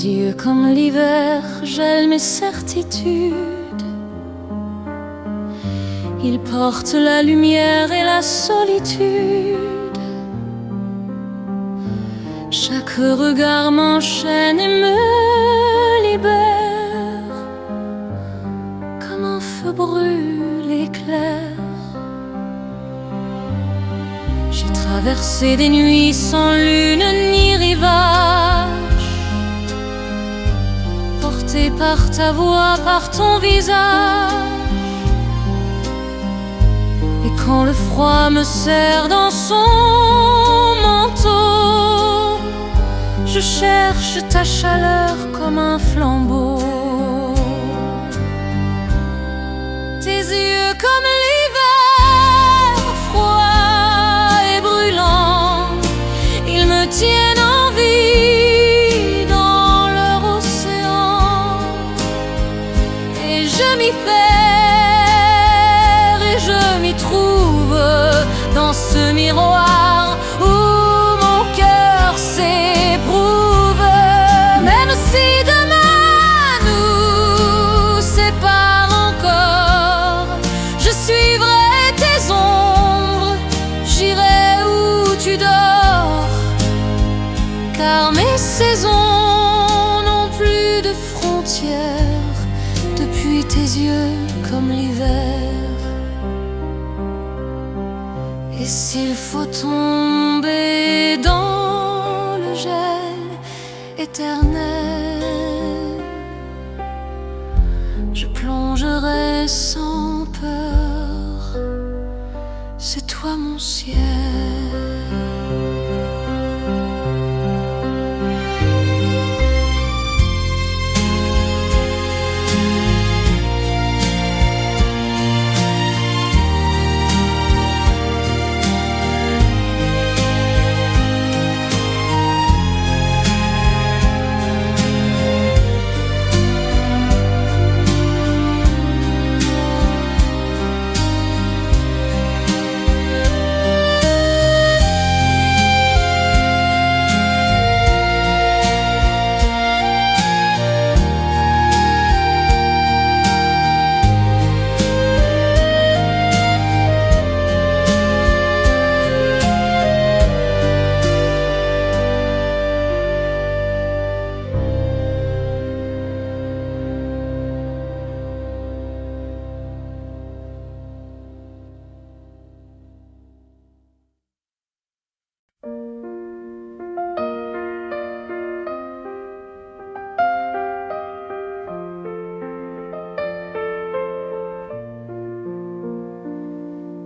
yeux comme l'hiver gèlent mes certitudes. Ils portent la lumière et la solitude. Chaque regard m'enchaîne et me libère. Comme un feu brûle éclair. J'ai traversé des nuits sans lune ni rivage, porté par ta voix, par ton visage. Et quand le froid me serre dans son manteau, je cherche ta chaleur comme un flambeau. Tes yeux comme l'hiver, froid et brûlant, ils me tiennent en vie dans leur océan. Et je m'y perds et je m'y trouve dans ce miroir où mon cœur s'éprouve. Même si demain nous sépare encore, je suivrai tes ombres, j'irai où tu dors. Car mes saisons n'ont plus de frontières depuis tes yeux comme l'hiver. Et s'il faut tomber dans le gel éternel, je plongerai sans peur. C'est toi mon ciel.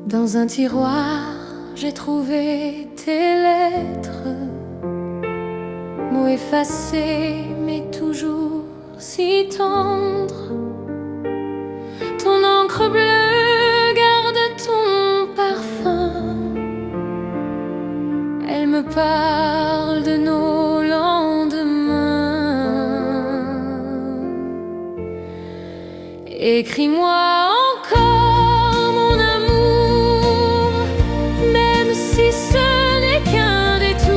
Dans un tiroir, j'ai trouvé tes lettres, mots effacés mais toujours si tendres. Ton encre bleue garde ton parfum, elle me parle de nos lendemains. Écris-moi encore mon amour, même si ce n'est qu'un détour,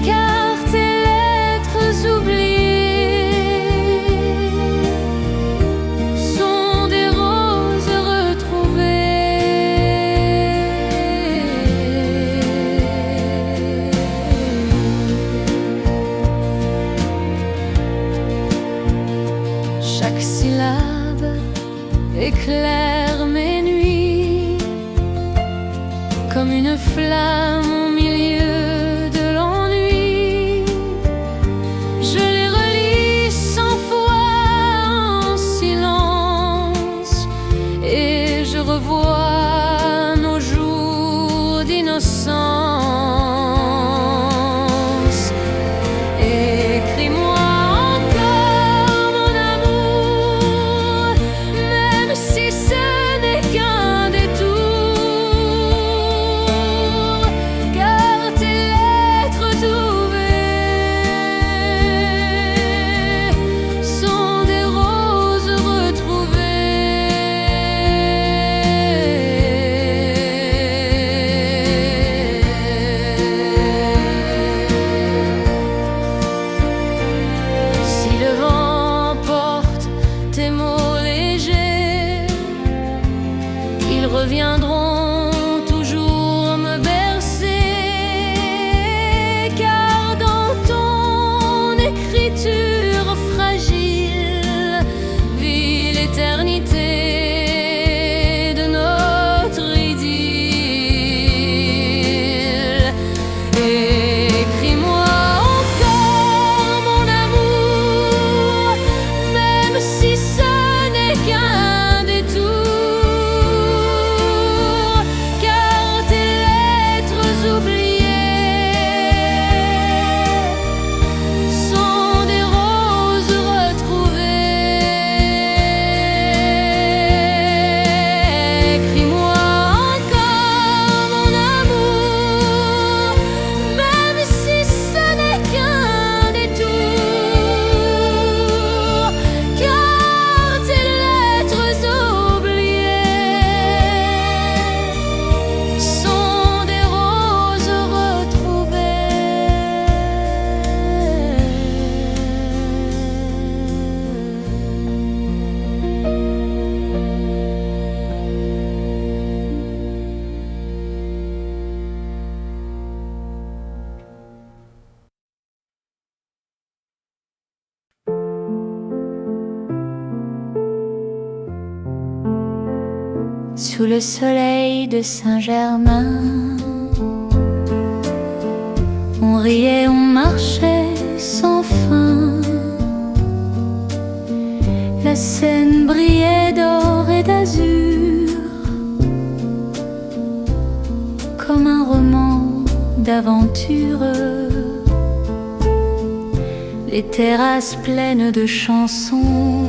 car tes lettres oubliées sont des roses retrouvées. Chaque syllabe éclaire mes nuits comme une flamme au milieu de l'ennui. Je les relis 100 fois en silence et je revois nos jours d'innocence. Écris-moi encore mon amour, même si ce n'est qu'un détour, écriture fragile vit l'éternité de notre idylle. Écris-moi encore mon amour, même si ce n'est qu'un détour, car tes lettres oubliées sont des roses retrouvées. Écris-moi encore mon amour, même si ce n'est qu'un détour, car tes lettres oubliées sont des roses Sous le soleil de Saint-Germain, on riait, on marchait sans fin. La Seine brillait d'or et d'azur, comme un roman d'aventure. Les terrasses pleines de chansons,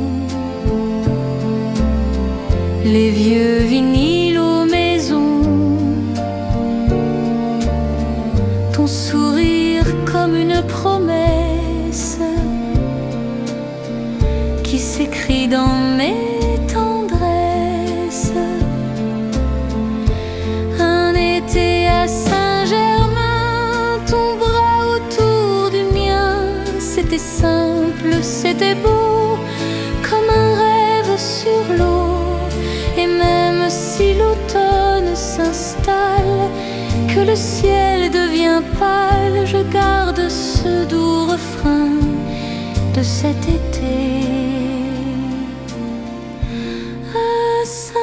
les vieux vinyles aux maisons, ton sourire comme une promesse qui s'écrit dans mes tendresses. Un été à Saint-Germain, ton bras autour du mien, c'était simple, c'était beau, comme un rêve sur l'eau. Et même si l'automne s'installe, que le ciel devient pâle, je garde ce doux refrain de cet été à Saint-Germain.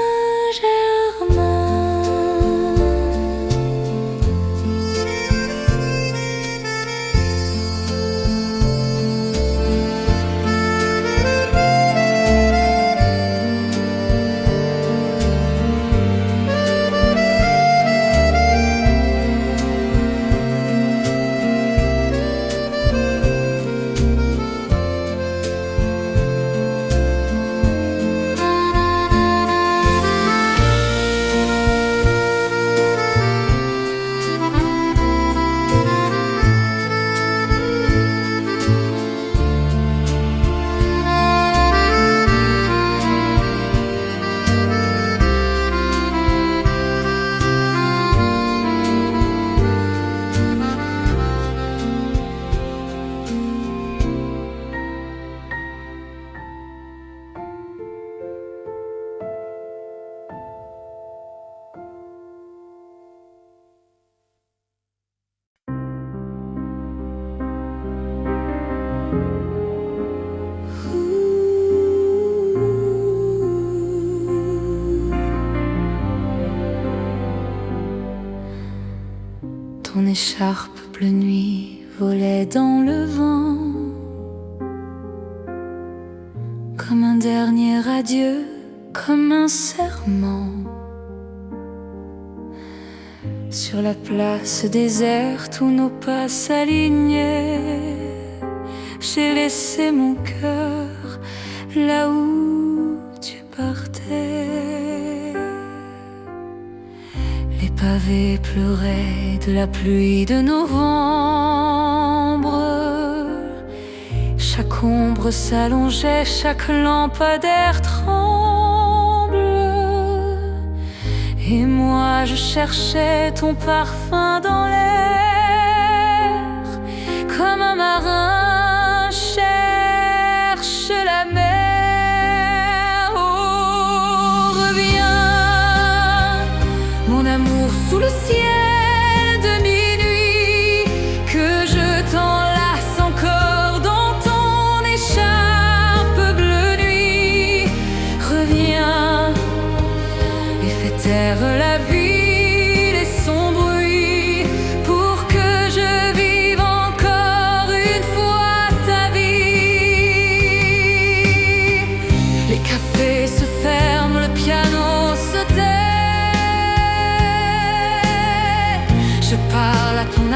Ton écharpe bleu nuit volait dans le vent, comme un dernier adieu, comme un serment. Sur la place déserte où nos pas s'alignaient, j'ai laissé mon cœur là où tu partais. Les pavés pleuraient de la pluie de novembre. Chaque ombre s'allongeait, chaque lampadaire tremble. Et moi je cherchais ton parfum dans l'air, comme un marin cherche la mer. Oh, reviens, mon amour, sous le ciel de minuit, que je t'enlace encore dans ton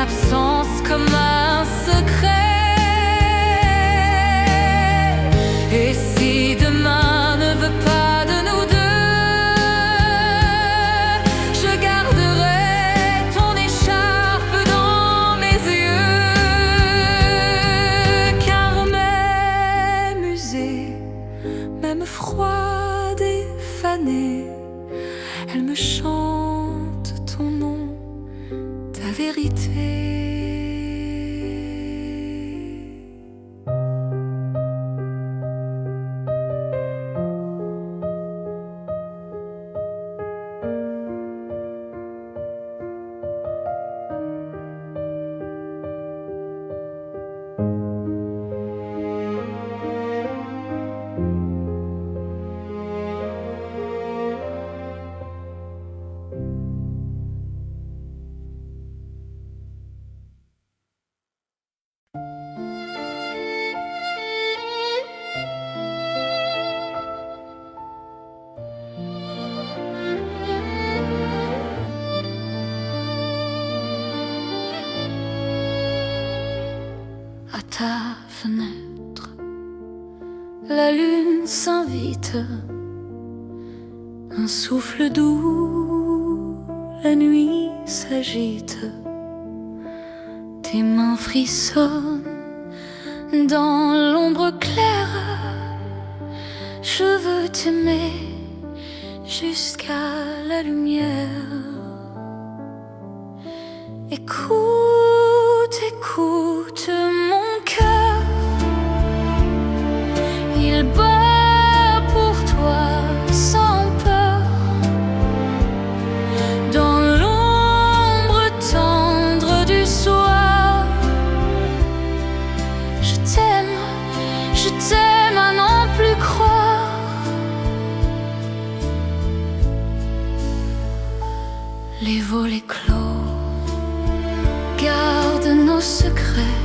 absence comme un secret. Et si demain ne veut pas de nous deux, je garderai ton écharpe dans mes yeux, car mes musées, même froides et fanées, elles me chantent ton nom, ta vérité. À ta fenêtre, la lune s'invite, un souffle doux, la nuit s'agite, tes mains frissonnent dans l'ombre claire. Je veux t'aimer jusqu'à la lumière. Écoute, écoute mon cœur, il bat pour toi sans peur. Dans l'ombre tendre du soir, je t'aime à n'en plus croire. Les volets clos garde nos secrets,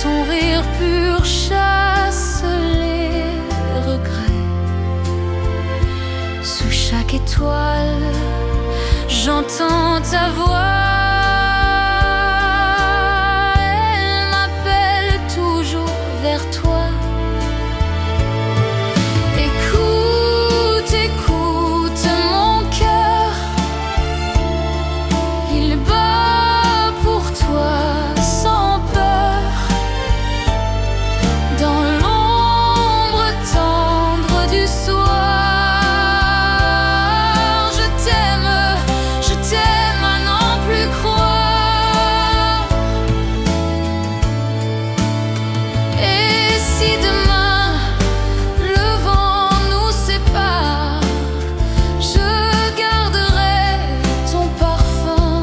ton rire pur chasse les regrets. Sous chaque étoile, j'entends ta voix, elle m'appelle toujours vers toi. Écoute, écoute mon cœur, il bat pour toi sans peur. Dans l'ombre tendre du soir, je t'aime à n'en plus croire. Et si demain le vent nous sépare, je garderai ton parfum,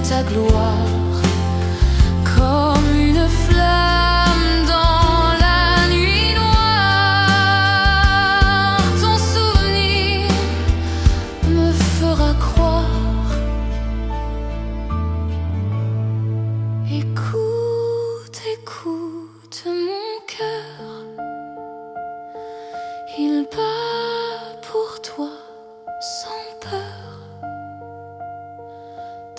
ta gloire, comme une flamme dans la nuit noire. Ton souvenir me fera croire. Écoute, écoute mon cœur, il bat pour toi sans peur.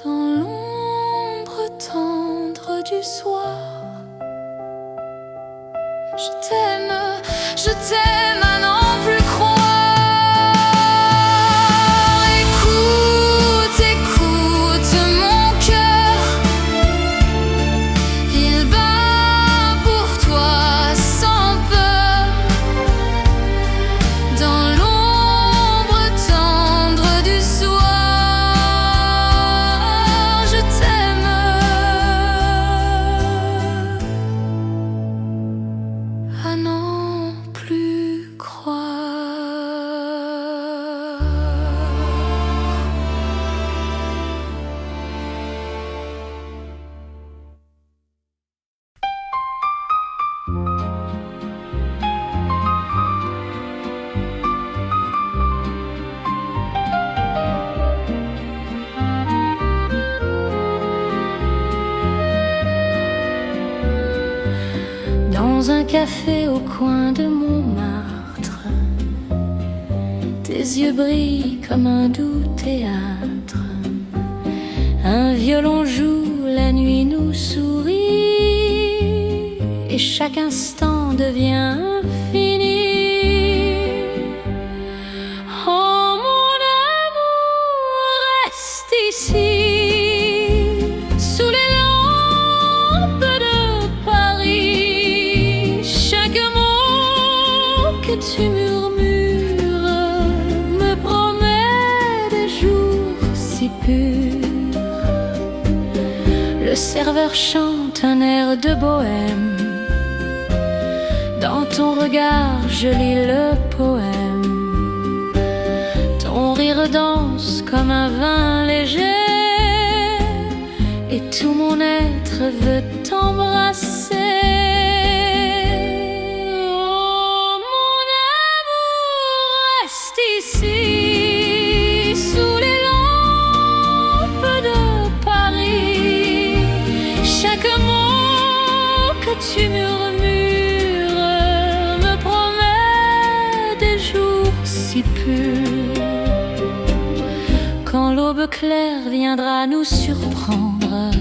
Dans l'ombre tendre du soir, je t'aime à n'en plus croire. Écoute, écoute mon cœur, il bat pour toi sans peur. Dans l'ombre tendre du soir, je t'aime à n'en plus croire. Dans un café au coin de Montmartre, tes yeux brillent comme un doux théâtre. Un violon joue la nuit nous sourit et chaque instant devient infini. Oh mon amour, reste ici, sous les lampes de Paris. Chaque mot que tu murmures me promet des jours si purs. Le serveur chante un air de bohème. Dans ton regard je lis le poème. Ton rire danse comme un vin léger et tout mon être veut t'embrasser. Oh mon amour, reste ici, sous les lampes de Paris. Chaque mot que tu murmures me promet des jours si purs. Quand l'aube claire viendra nous surprendre,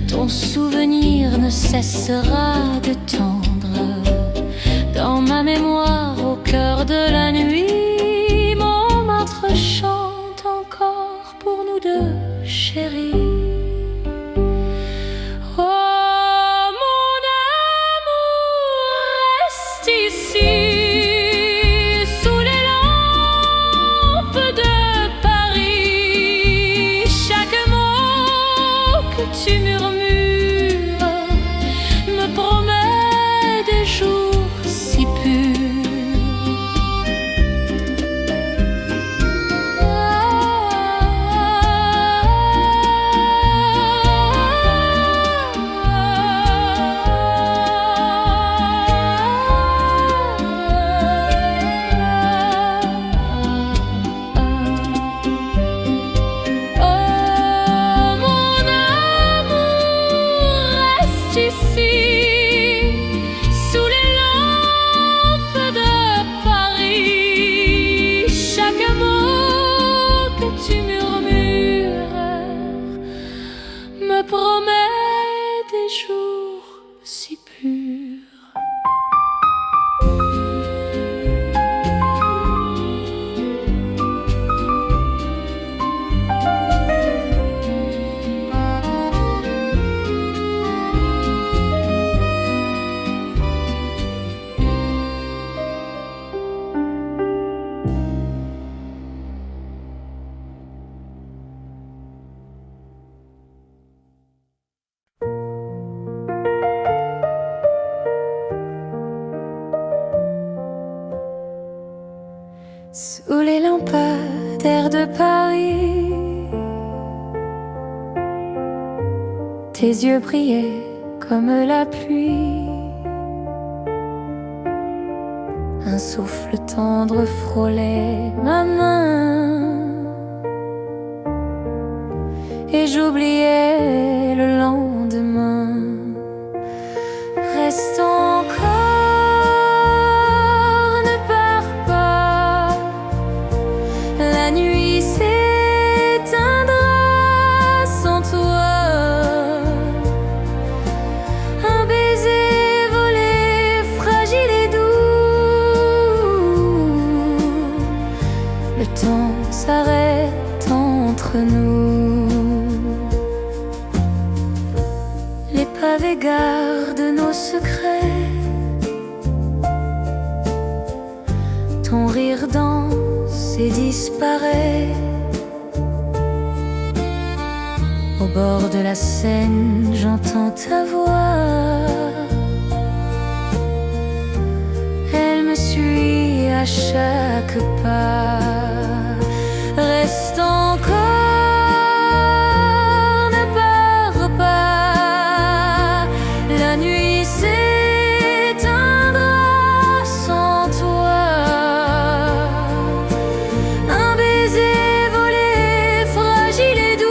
ton souvenir ne cessera de tendre. Dans ma mémoire, au cœur de la nuit, Montmartre chante encore pour nous deux, chéris. Oh mon amour, reste ici, sous les lampes de Paris. Chaque mot que tu murmures me promet des jours si purs. Oh mon amour, reste ici, sous les lampes de Paris. Chaque mot que tu murmures me promet des jours si purs. Sous les lampadaires de Paris, tes yeux brillaient comme la pluie. Un souffle tendre frôlait ma main et j'oubliais le lendemain. Reste encore, ne pars pas. La nuit s'éteindra sans toi. Un baiser volé, fragile et doux. Le temps s'arrête entre nous. Les pavés gardent nos secrets. Ton rire danse et disparaît. Au bord de la Seine, j'entends ta voix. Elle me suit à chaque pas. Reste encore, ne pars pas. La nuit s'éteindra sans toi. Un baiser volé, fragile et doux.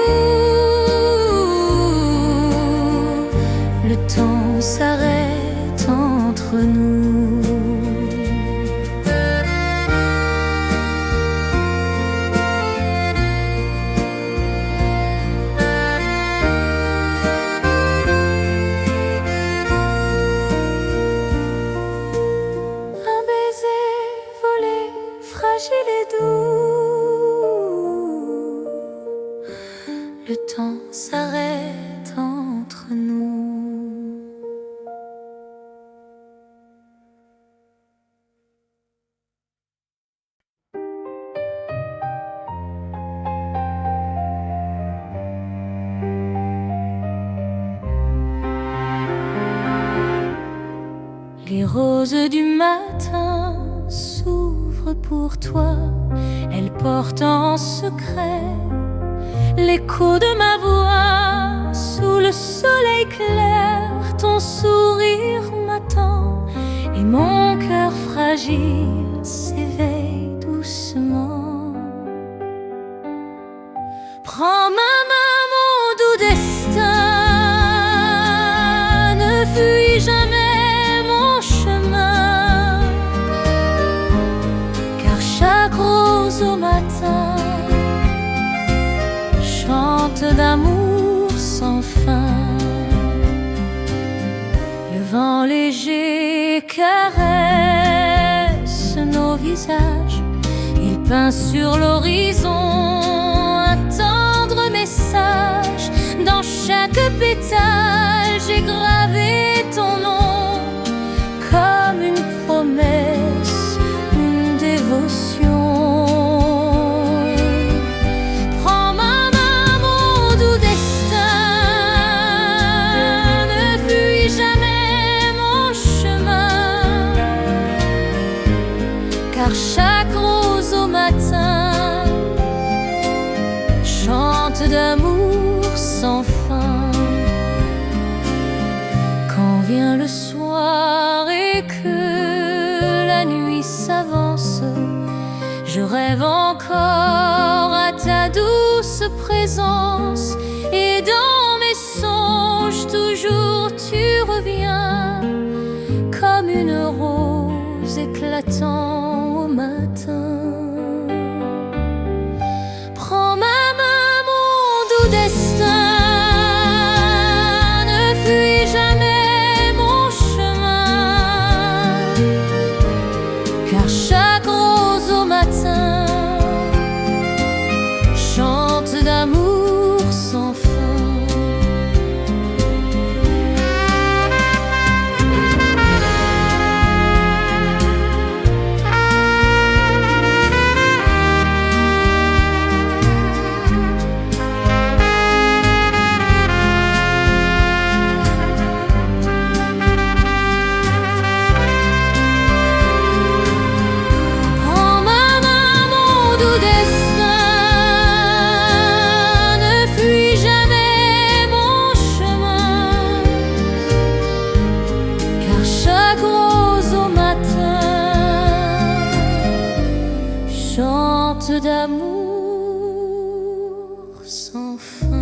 Le temps s'arrête entre nous. Les roses du matin s'ouvrent pour toi. Elles portent en secret l'écho de ma voix. Sous le soleil clair, ton sourire m'attend, et mon cœur fragile s'éveille doucement. Prends ma main, mon doux destin, ne fuis jamais mon chemin, car chaque rose au matin chante d'amour sans fin. Le vent léger caresse nos visages, il peint sur l'horizon un tendre message. Dans chaque pétale, j'ai gravé ton nom, comme une promesse, une dévotion. Car chaque rose au matin chante d'amour sans fin. Quand vient le soir et que la nuit s'avance, je rêve encore à ta douce présence, et dans mes songes toujours tu reviens, comme une rose éclatant au matin. Prends ma main, mon doux destin, ne fuis jamais mon chemin, car chaque rose au matin chante d'amour sans fin. Chante d'amour sans fin.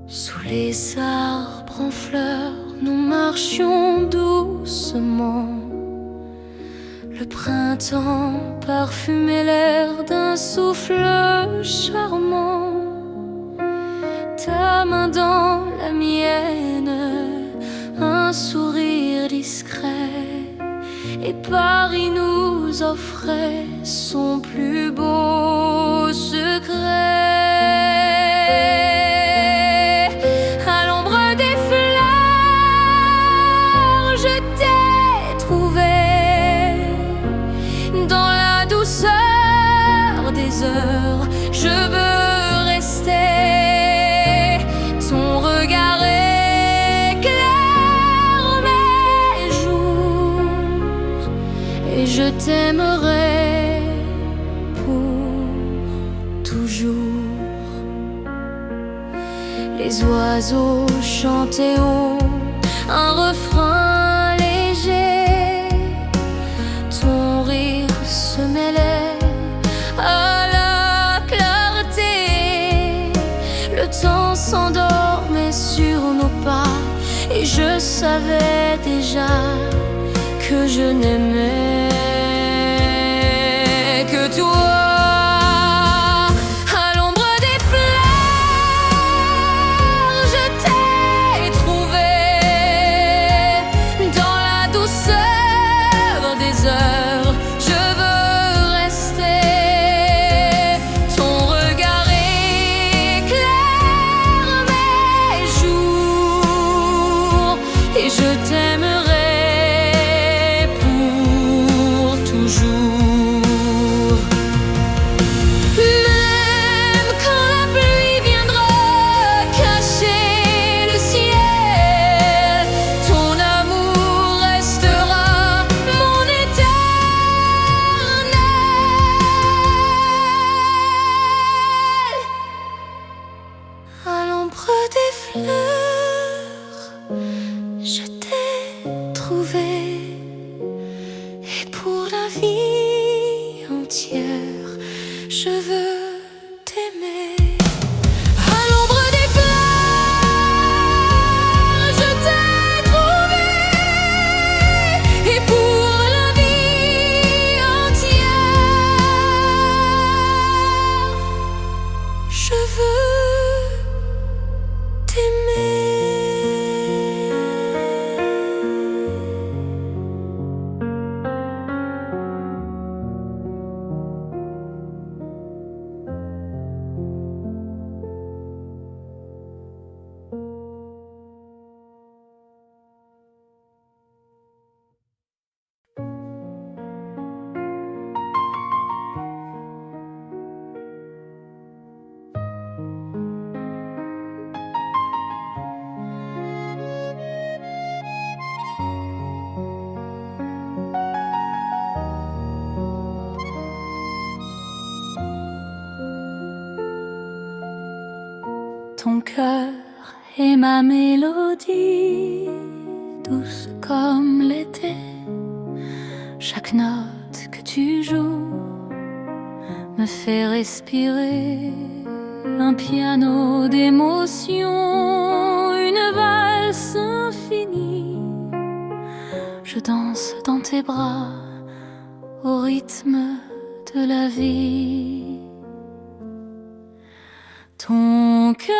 Sous les arbres en fleurs, nous marchions doucement. Le printemps parfumait l'air d'un souffle charmant. Ta main dans la mienne, un sourire discret, et Paris nous offrait son plus beau secret. Je veux rester, ton regard éclaire mes jours, et je t'aimerai pour toujours. Les oiseaux chantaient haut un refrain léger, ton rire se mêlait à la clarté. Le temps s'endormait sur nos pas, et je savais déjà que je n'aimais que toi. À l'ombre des fleurs, je t'ai trouvé, dans la douceur des heures. Je veux rester, ton regard l'ombre des fleurs, je t'ai trouvé. Et pour la vie entière, je veux t'aimer. À l'ombre des fleurs, je t'ai trouvé. Et pour la vie entière, je veux t'aimer. Ton cœur est ma mélodie, douce comme l'été. Chaque note que tu joues me fait respirer. Un piano d'émotion, une valse infinie. Je danse dans tes bras au rythme de la vie. Ton cœur,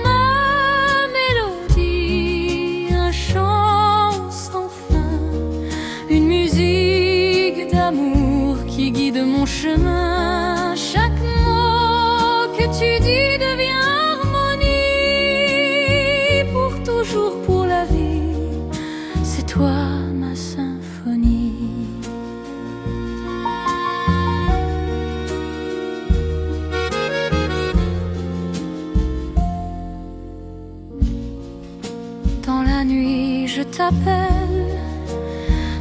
ma mélodie, un chant sans fin, une musique d'amour qui guide mon chemin. Chaque mot que tu dis devient harmonie, pour toujours, pour la vie, c'est toi ma symphonie. Dans la nuit je t'appelle,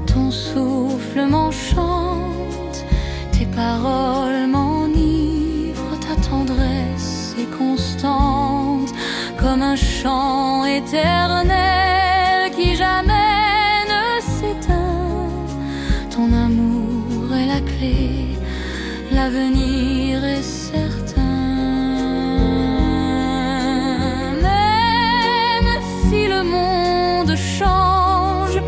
ton souffle m'enchante, tes paroles m'enivrent, ta tendresse est constante, comme un chant éternel qui jamais ne s'éteint. Ton amour est la clé, l'avenir est certain. Le monde change,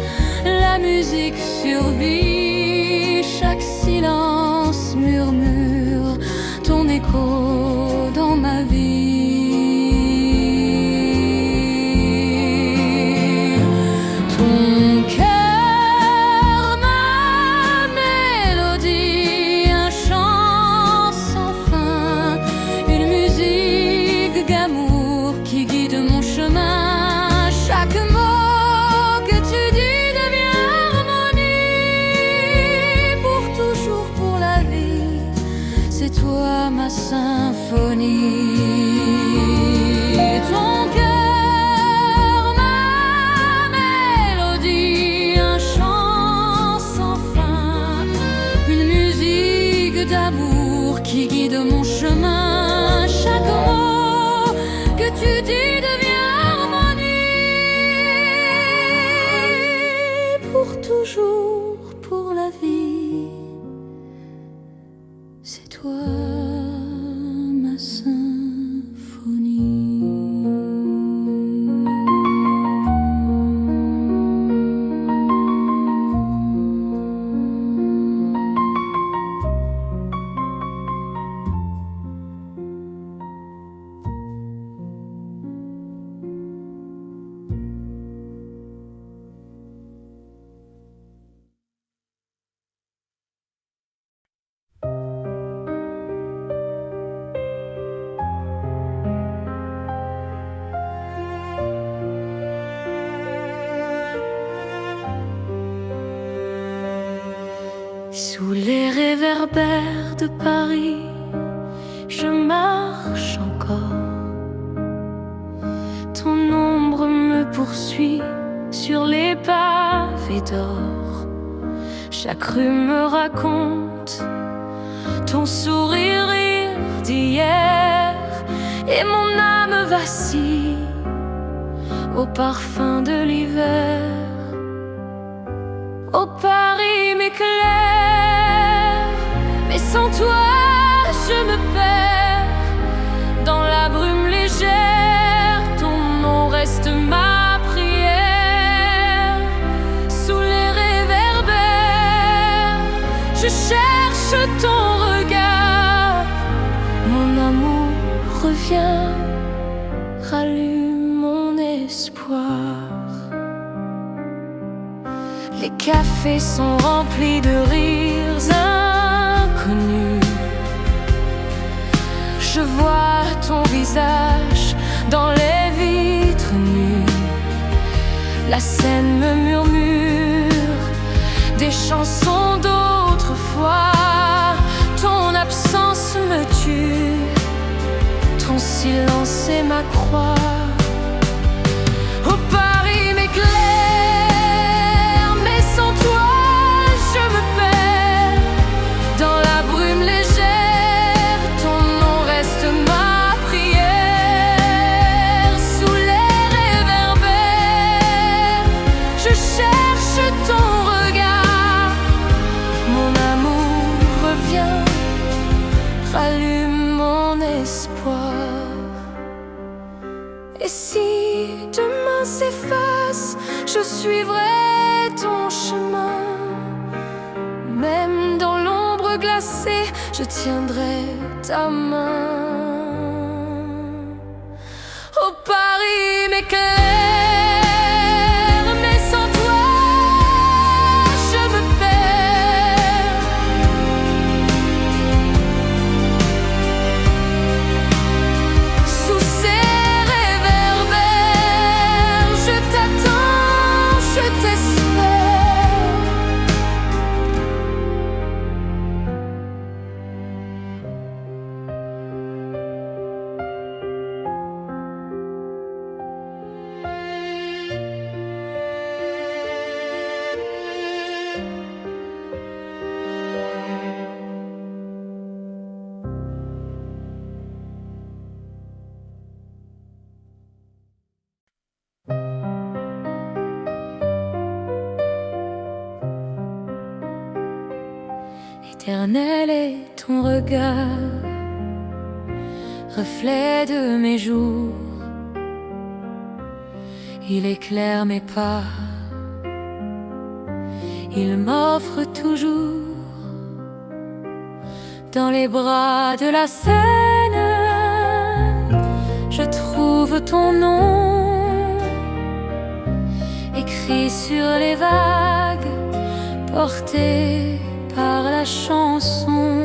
la musique survit, chaque silence murmure ton écho dans ma vie. Ton cœur, ma mélodie, un chant sans fin, une musique d'amour qui guide mon chemin. Chaque mot que tu dis devient harmonie, pour toujours, pour la vie, c'est toi ma symphonie. Ton cœur, ma mélodie, un chant sans fin, une musique d'amour qui guide mon chemin. Chaque mot que tu dis devient toujours, pour la vie, c'est toi ma symphonie. Sous les réverbères de Paris, je marche encore. Ton ombre me poursuit sur les pavés d'or. Chaque rue me raconte ton sourire d'hier et mon âme vacille au parfum de l'hiver. Oh Paris m'éclaire, mais sans toi je me perds dans la brume légère. Ton nom reste ma prière. Sous les réverbères, je cherche ton regard. Mon amour revient, rallume mon espoir. Les cafés sont remplis de rires inconnus. Je vois ton visage dans les vitres nues. La scène me murmure des chansons d'autrefois. Ton absence me tue, ton silence est ma croix. Oh Paris m'éclaire, mais sans toi je me perds dans la brume légère. Ton nom reste ma prière. Sous les réverbères, je cherche ton regard. Mon amour revient, rallume mon espoir. Et si demain s'efface, je suivrai ton chemin. Même dans l'ombre glacée, je tiendrai ta main. Oh Paris m'éclaire, mais sans toi je me perds. Sous ces réverbères, je t'attends, je t'espère. Éternel est ton regard, reflet de mes jours. Il éclaire mes pas, il m'offre toujours dans les bras de la Seine. Je trouve ton nom écrit sur les vagues, porté par la chanson.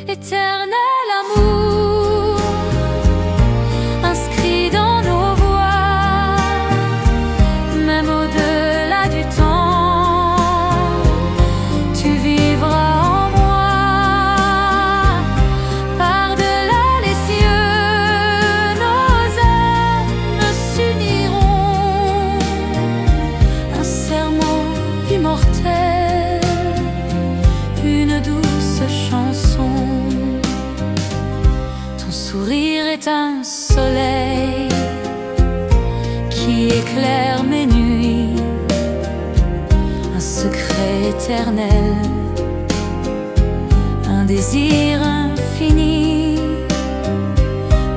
Éternel amour, inscrit dans nos voix, même au-delà du temps, tu vivras en moi. Par-delà les cieux, nos âmes s'uniront, un serment immortel, une douce chanson. Ton sourire est un soleil qui éclaire mes nuits, un secret éternel, un désir infini.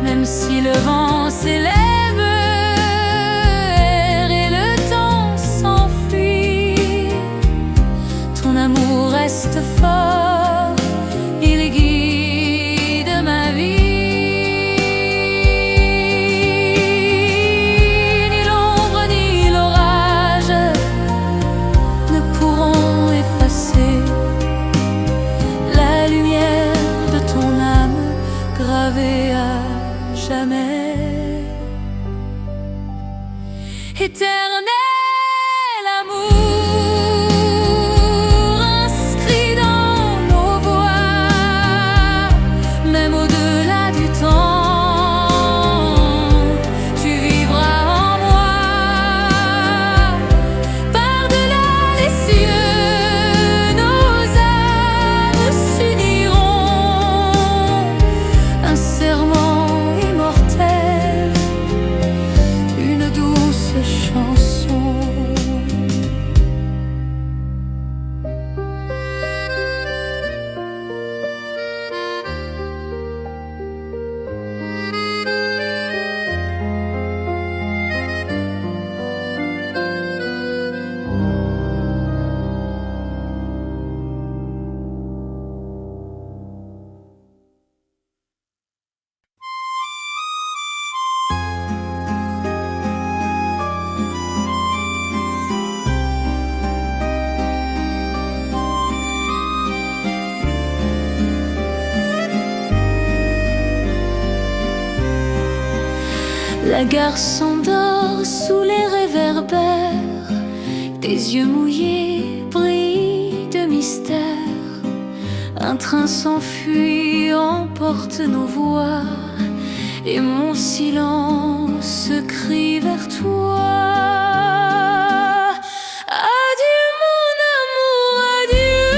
Même si le vent s'élève et le temps s'enfuit, ton amour reste fort, il guide ma vie. Ni l'ombre ni l'orage ne pourront effacer la lumière de ton âme gravée à jamais. Éternel amour, inscrit dans nos voix, même au-delà du temps, tu vivras en moi. Par-delà les cieux, nos âmes s'uniront, un serment La gare s'endort sous les réverbères, tes yeux mouillés brillent de mystère. Un train s'enfuit, emporte nos voix, et mon silence crie vers toi. Adieu mon amour, adieu.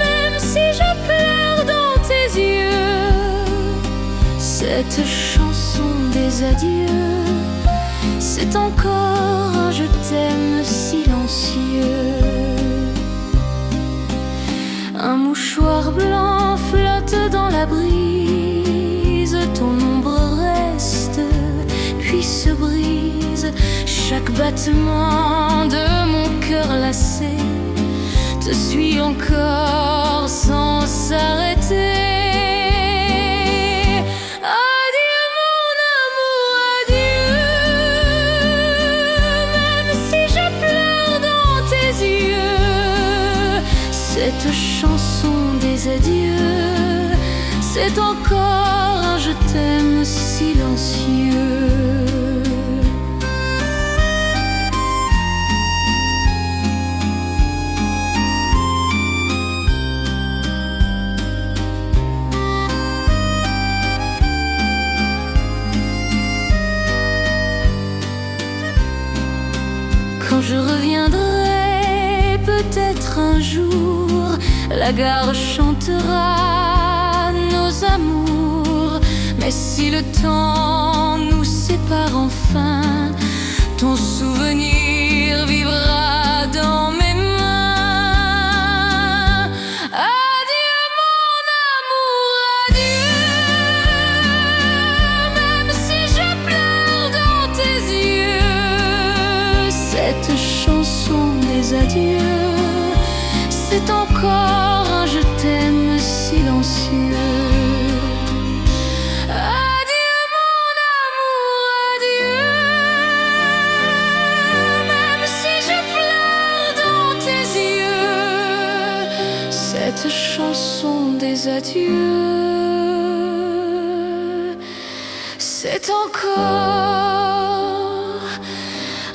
Même si je pleure dans tes yeux, cette chanson des adieux, c'est encore un je t'aime silencieux. Un mouchoir blanc flotte dans la brise, ton ombre reste puis se brise. Chaque battement de mon cœur lassé te suit encore sans s'arrêter. Adieu mon amour, adieu. Même si je pleure dans tes yeux, cette chanson des adieux, c'est encore un je t'aime silencieux. Quand je reviendrai, peut-être un jour, la gare chantera nos amours. Mais si le temps nous sépare enfin, ton souvenir vivra dans mes mains. Adieu mon amour, adieu. Même si je pleure dans tes yeux, cette chanson des adieux, c'est encore un je t'aime silencieux. Adieu mon amour, adieu. Même si je pleure dans tes yeux, cette chanson des adieux, c'est encore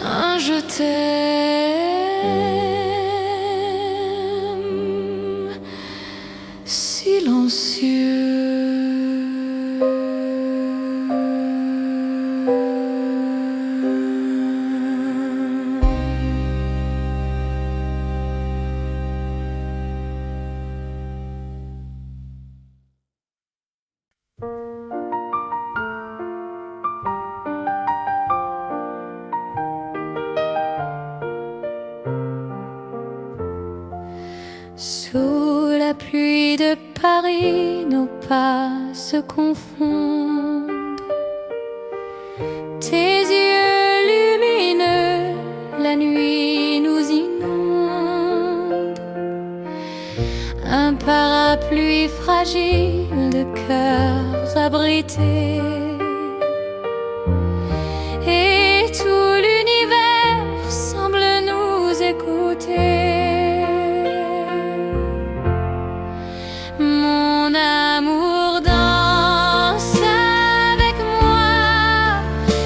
un je t'aime silencieux. Sous la pluie de Paris, nos pas se confondent. Tes yeux lumineux, la nuit nous inonde. Un parapluie fragile de cœurs abrités, et tout l'univers semble nous écouter. Mon amour danse avec moi,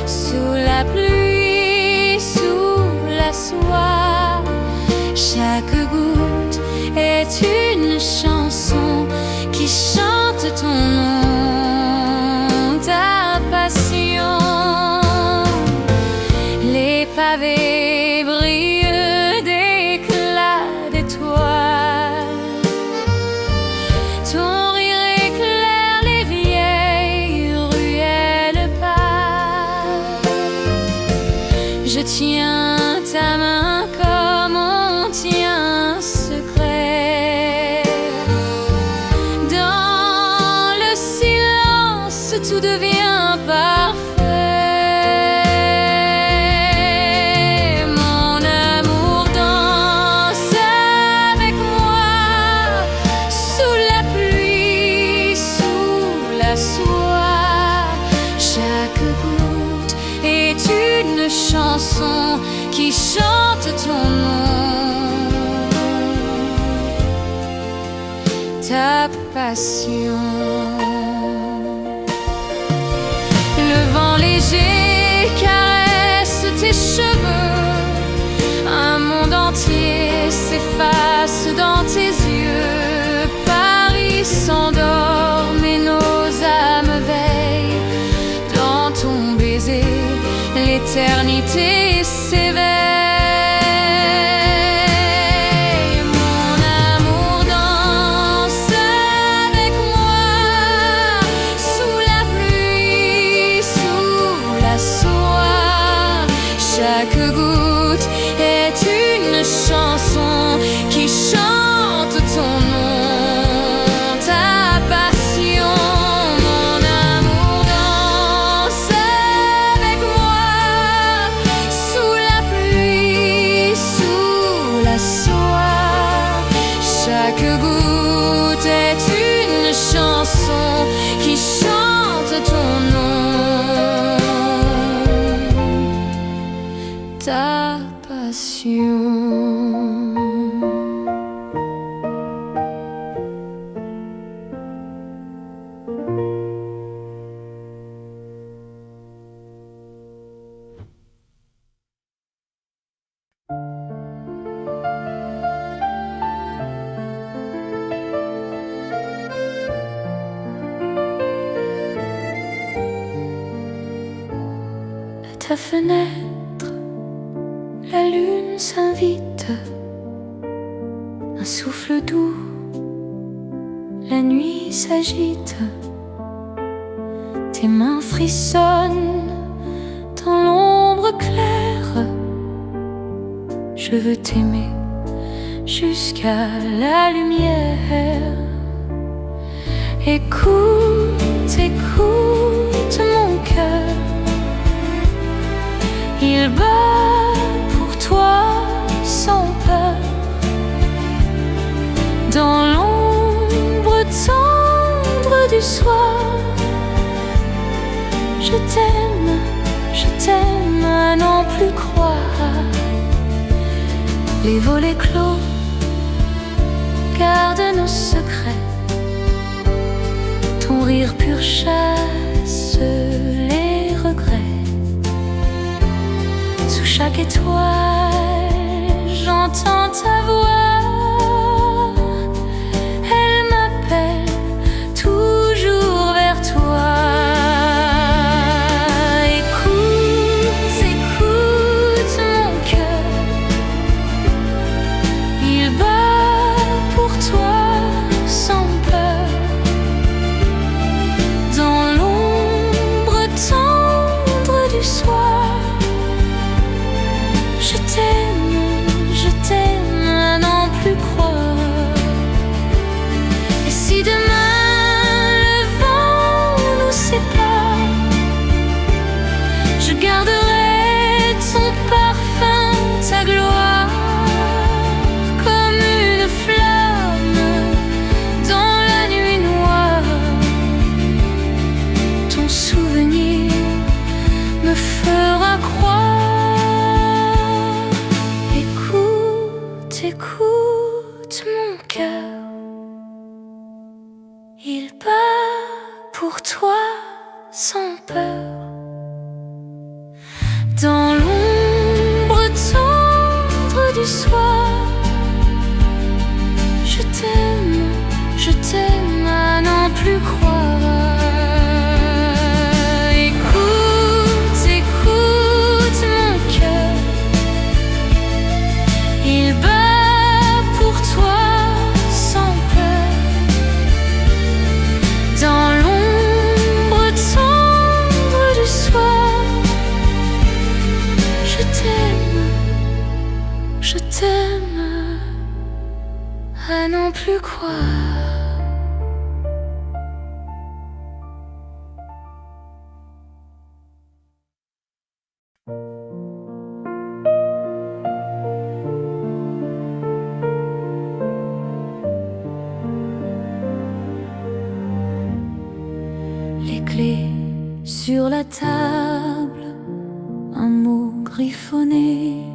sous la pluie, sous la soie. Chaque goutte est une chanson qui chante ton nom, ta passion. Les pavés brillent d'éclats d'étoiles. Ton rire éclaire les vieilles ruelles pâles. Je tiens ta main comme on tient un secret. Dans le silence, tout devient parfait. Mon amour danse avec moi, sous la pluie, sous la soie. Chaque goutte est une chanson qui chante ton nom, ta passion. Le tes cheveux. Un monde entier s'efface dans tes yeux. Paris s'endort, mais nos âmes veillent. Dans ton baiser, l'éternité s'éveille. Mon amour danse avec moi, sous la pluie, sous la soie. Chaque goutte est une chanson qui chante ton nom, ta passion. Mon amour danse avec moi, sous la pluie, sous la soie. Chaque goutte est une chanson qui chante ton nom, ta passion. À ta fenêtre, la lune s'invite, un souffle doux, la nuit s'agite. Tes mains frissonnent dans l'ombre claire. Je veux t'aimer jusqu'à la lumière. Écoute, écoute mon cœur, il bat pour toi sans peur. Dans l'ombre tendre du soir, je t'aime à n'en plus croire. Les volets clos gardent nos secrets. Ton rire pur chasse les regrets. Sous chaque étoile, j'entends ta voix. Elle m'appelle toujours vers toi. Écoute, écoute mon cœur, il bat pour toi sans peur. Dans l'ombre tendre du soir, je t'aime à n'en plus croire. Et si demain le vent nous sépare, je garderai ton parfum, ta gloire, comme une flamme dans la nuit noire. Ton souvenir me fera croire. Écoute mon cœur, il bat pour toi sans peur. Dans l'ombre tendre du soir, je t'aime à n'en plus croire. Écoute, écoute mon cœur, il bat pour toi sans peur. Dans l'ombre tendre du soir, je t'aime à n'en plus croire. Les clés sur la table, un mot griffonné,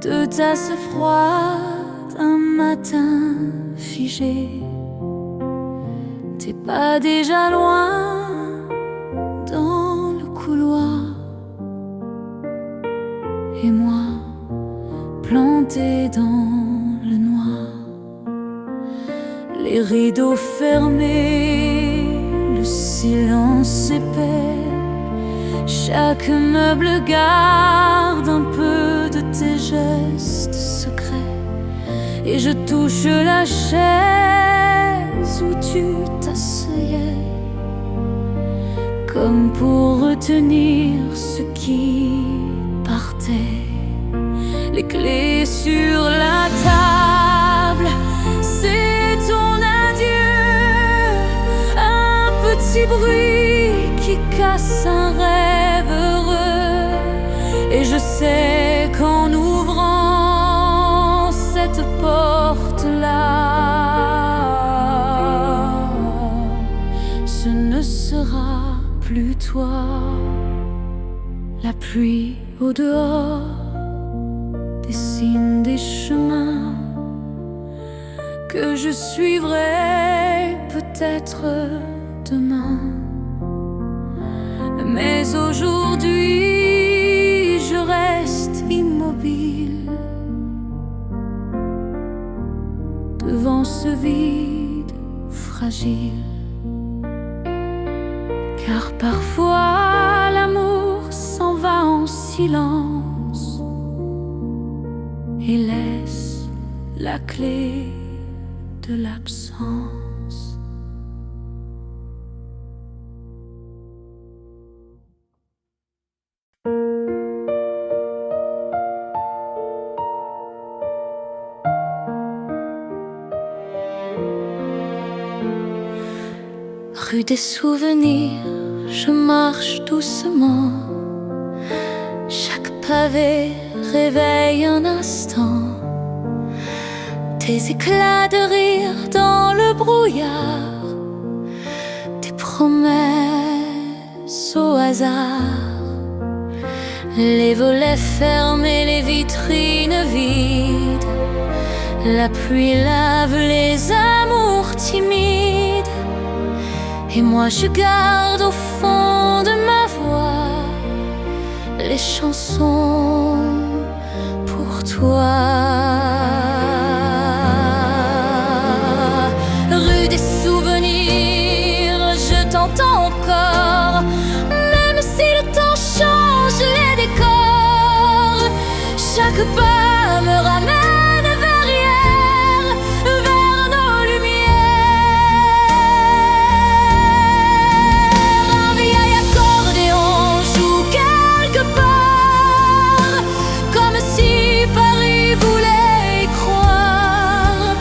deux tasses froides, un matin figé. T'es pas déjà loin dans le couloir, monter dans le noir. Les rideaux fermés, le silence épais. Chaque meuble garde un peu de tes gestes secrets. Et je touche la chaise où tu t'asseyais, comme pour retenir ce qui partait. Les clés sur la table, c'est ton adieu. Un petit bruit qui casse un rêve heureux. Et je sais qu'en ouvrant cette porte-là, ce ne sera plus toi. La pluie au dehors dessine des chemins que je suivrai peut-être demain. Mais aujourd'hui, je reste immobile devant ce vide fragile. Car parfois l'amour s'en va en silence et laisse la clé de l'absence. Rue des souvenirs, je marche doucement. Chaque pavé réveille un instant. Des éclats de rire dans le brouillard, des promesses au hasard. Les volets fermés, les vitrines vides. La pluie lave les amours timides. Et moi je garde au fond de ma voix les chansons pour toi. Rue des souvenirs, je t'entends encore, même si le temps change les décors. Chaque pas me ramène vers hier, vers nos lumières. Un vieil accordéon joue quelque part, comme si Paris voulait y croire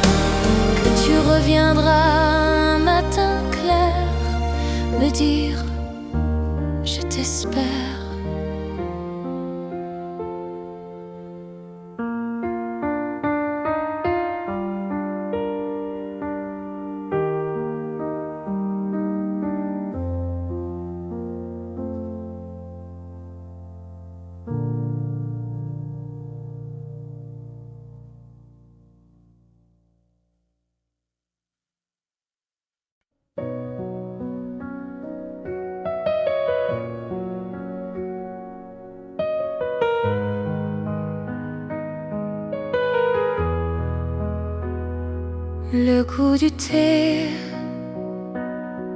que tu reviendras un matin clair me dire je t'espère. Le goût du thé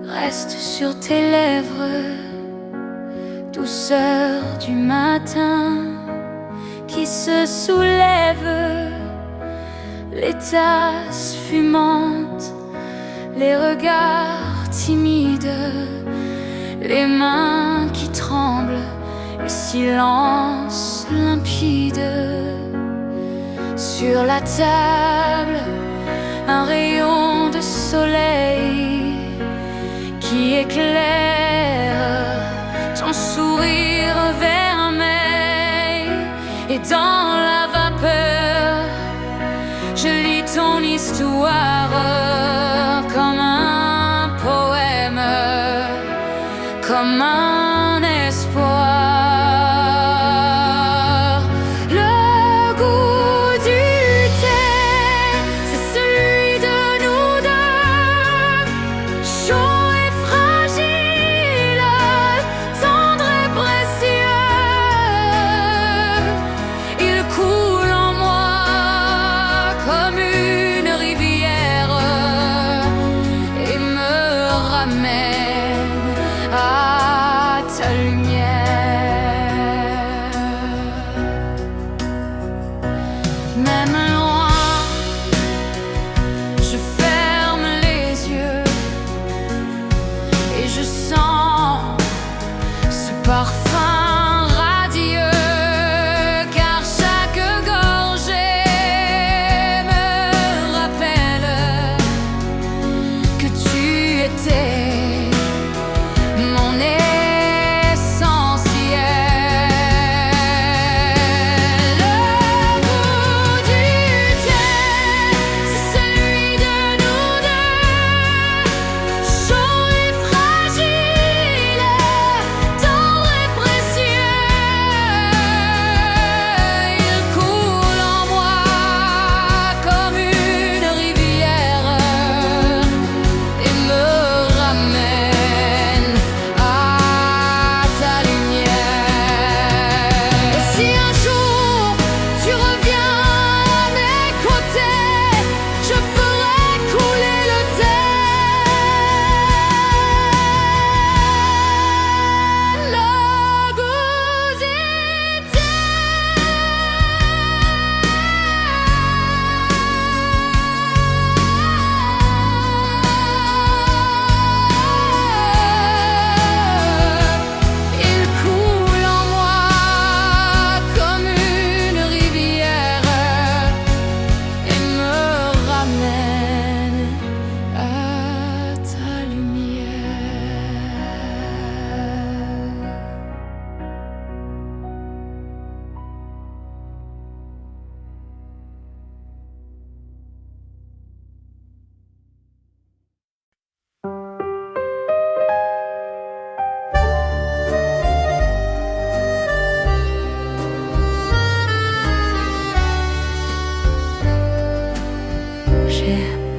reste sur tes lèvres, douceur du matin qui se soulève. Les tasses fumantes, les regards timides, les mains qui tremblent, le silence limpide. Sur la table, un rayon de soleil qui éclaire ton sourire vermeil. Et dans la vapeur, je lis ton histoire comme un poème, comme un espoir. Coule en moi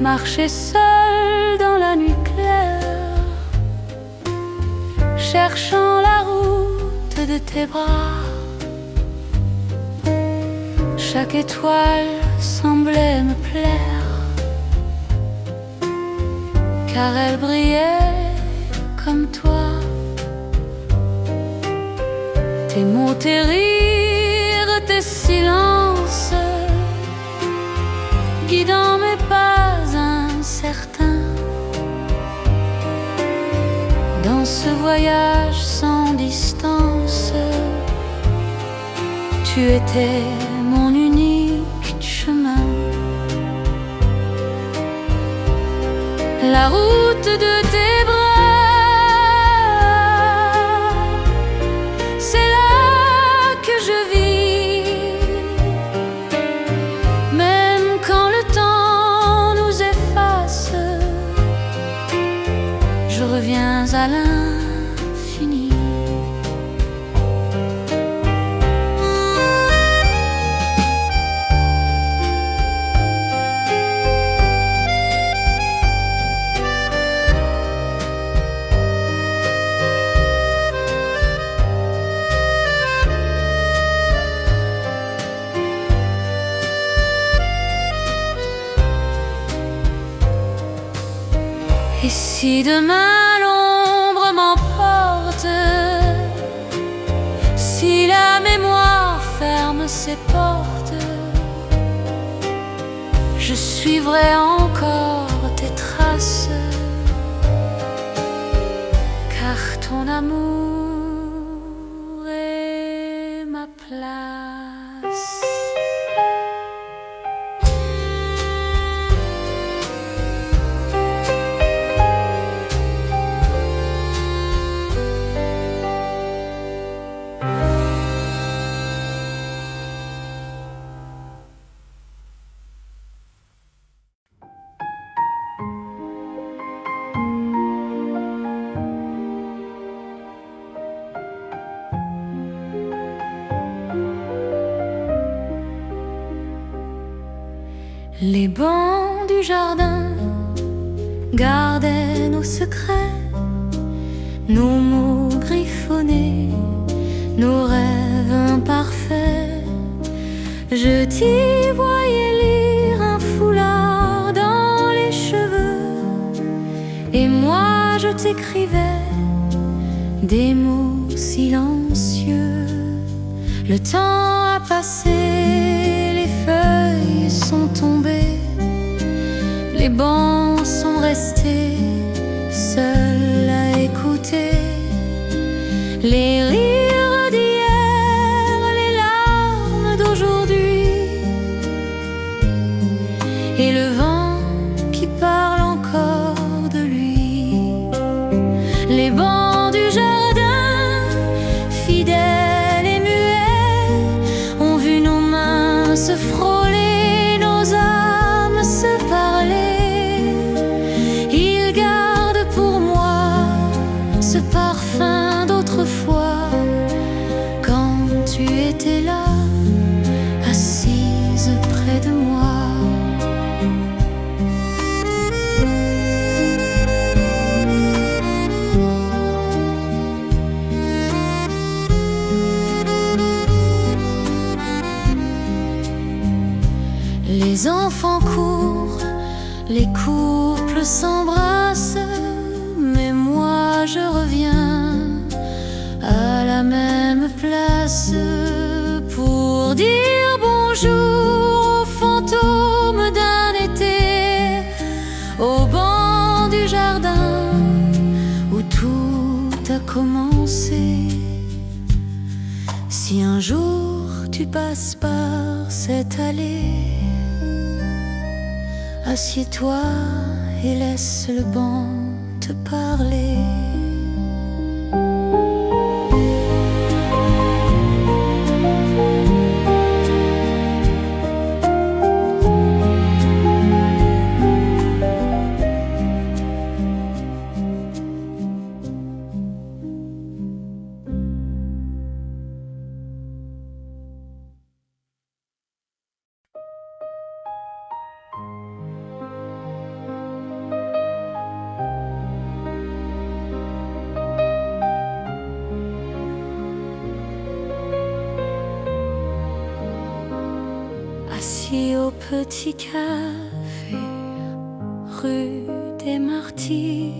marcher seul dans la nuit claire, cherchant la route de tes bras. Chaque étoile semblait me plaire, car elle brillait comme toi. Tes mots, tes rires, tes silences, guidant mes pas incertains dans ce voyage sans distance. Tu étais mon unique chemin, la route de tes bras, c'est là que je vis. Même quand le temps nous efface, je reviens à l'infini. Et si demain l'ombre m'emporte, si la mémoire ferme ses portes, je suivrai encore tes traces, car ton amour est ma place. Les bancs du jardin gardaient nos secrets, nos mots griffonnés, nos rêves imparfaits. Je t'y voyais lire un foulard dans les cheveux, et moi je t'écrivais des mots silencieux. Le temps a passé, les feuilles sont tombées, les bancs sont restés seuls à écouter les rires d'hier, les larmes d'aujourd'hui, et le vent qui parle encore de lui. Les bancs du jardin, fidèles et muets, ont vu nos mains se frôler, nos âmes se parler. Ils gardent pour moi ce parfum d'autrefois, quand tu étais là, assise près de moi. Les enfants courent, les couples s'embrassent, mais moi je reviens à la même place pour dire bonjour aux fantômes d'un été, au banc du jardin où tout a commencé. Si un jour tu passes par cette allée, assieds-toi et laisse le banc te parler. assis au petit café, rue des Martyrs,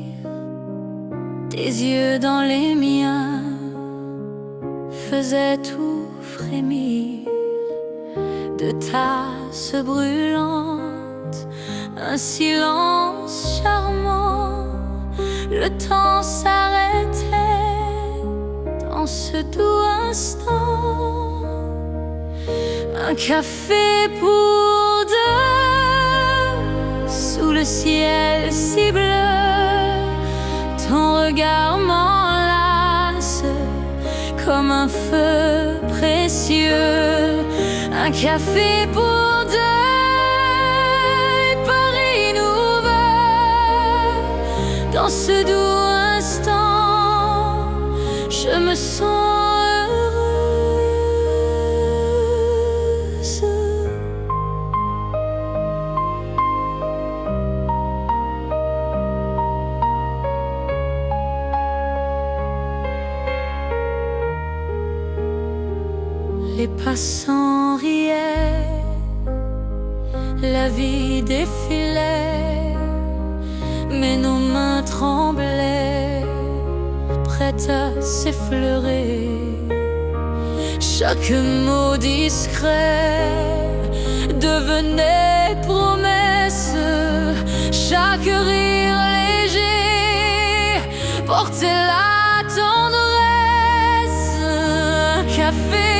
tes yeux dans les miens faisaient tout frémir. De tasses brûlantes, un silence charmant, le temps s'arrêtait dans ce doux instant. Un café pour deux, sous le ciel si bleu, ton regard m'enlace comme un feu précieux. Un café pour deux, et Paris nous veut. Dans ce doux instant, je me sens heureuse. Les passants riaient, la vie défilait, mais nos mains tremblaient, prêtes à s'effleurer. Chaque mot discret devenait promesse, chaque rire léger portait la tendresse. Un café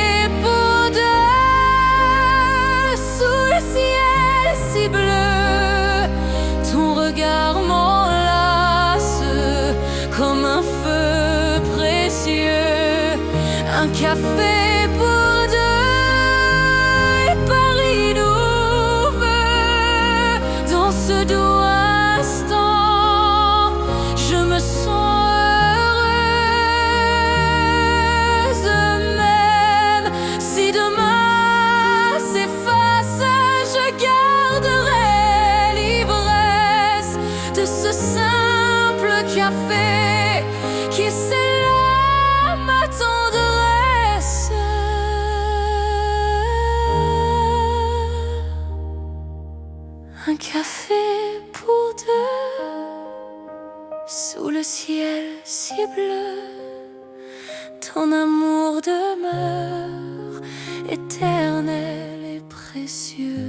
pour deux, sous le ciel si bleu, ton regard m'enlace comme un feu précieux. Un café pour deux, et Paris nous veut. Dans ce doux instant, je me sens heureuse. Même si demain s'efface, je garderai l'ivresse de ce simple café qui scella ma tendresse. Un café pour deux, sous le ciel si bleu, ton amour demeure éternel et précieux.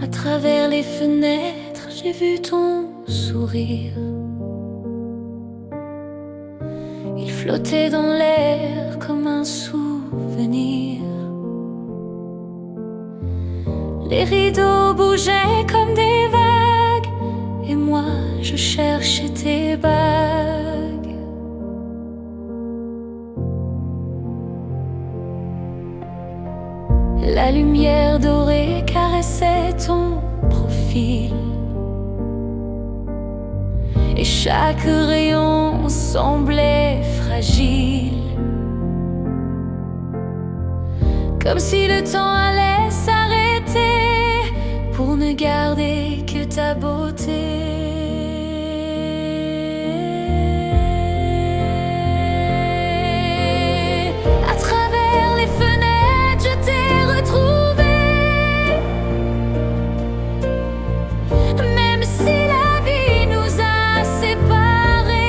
À travers les fenêtres, j'ai vu ton sourire. Il flottait dans l'air comme un souvenir. Les rideaux bougeaient comme des vagues, et moi je cherchais tes bagues. La lumière dorée caressait ton profil, et chaque rayon semblait fragile, comme si le temps allait s'arrêter pour ne garder que ta beauté. À travers les fenêtres, je t'ai retrouvé. Même si la vie nous a séparés,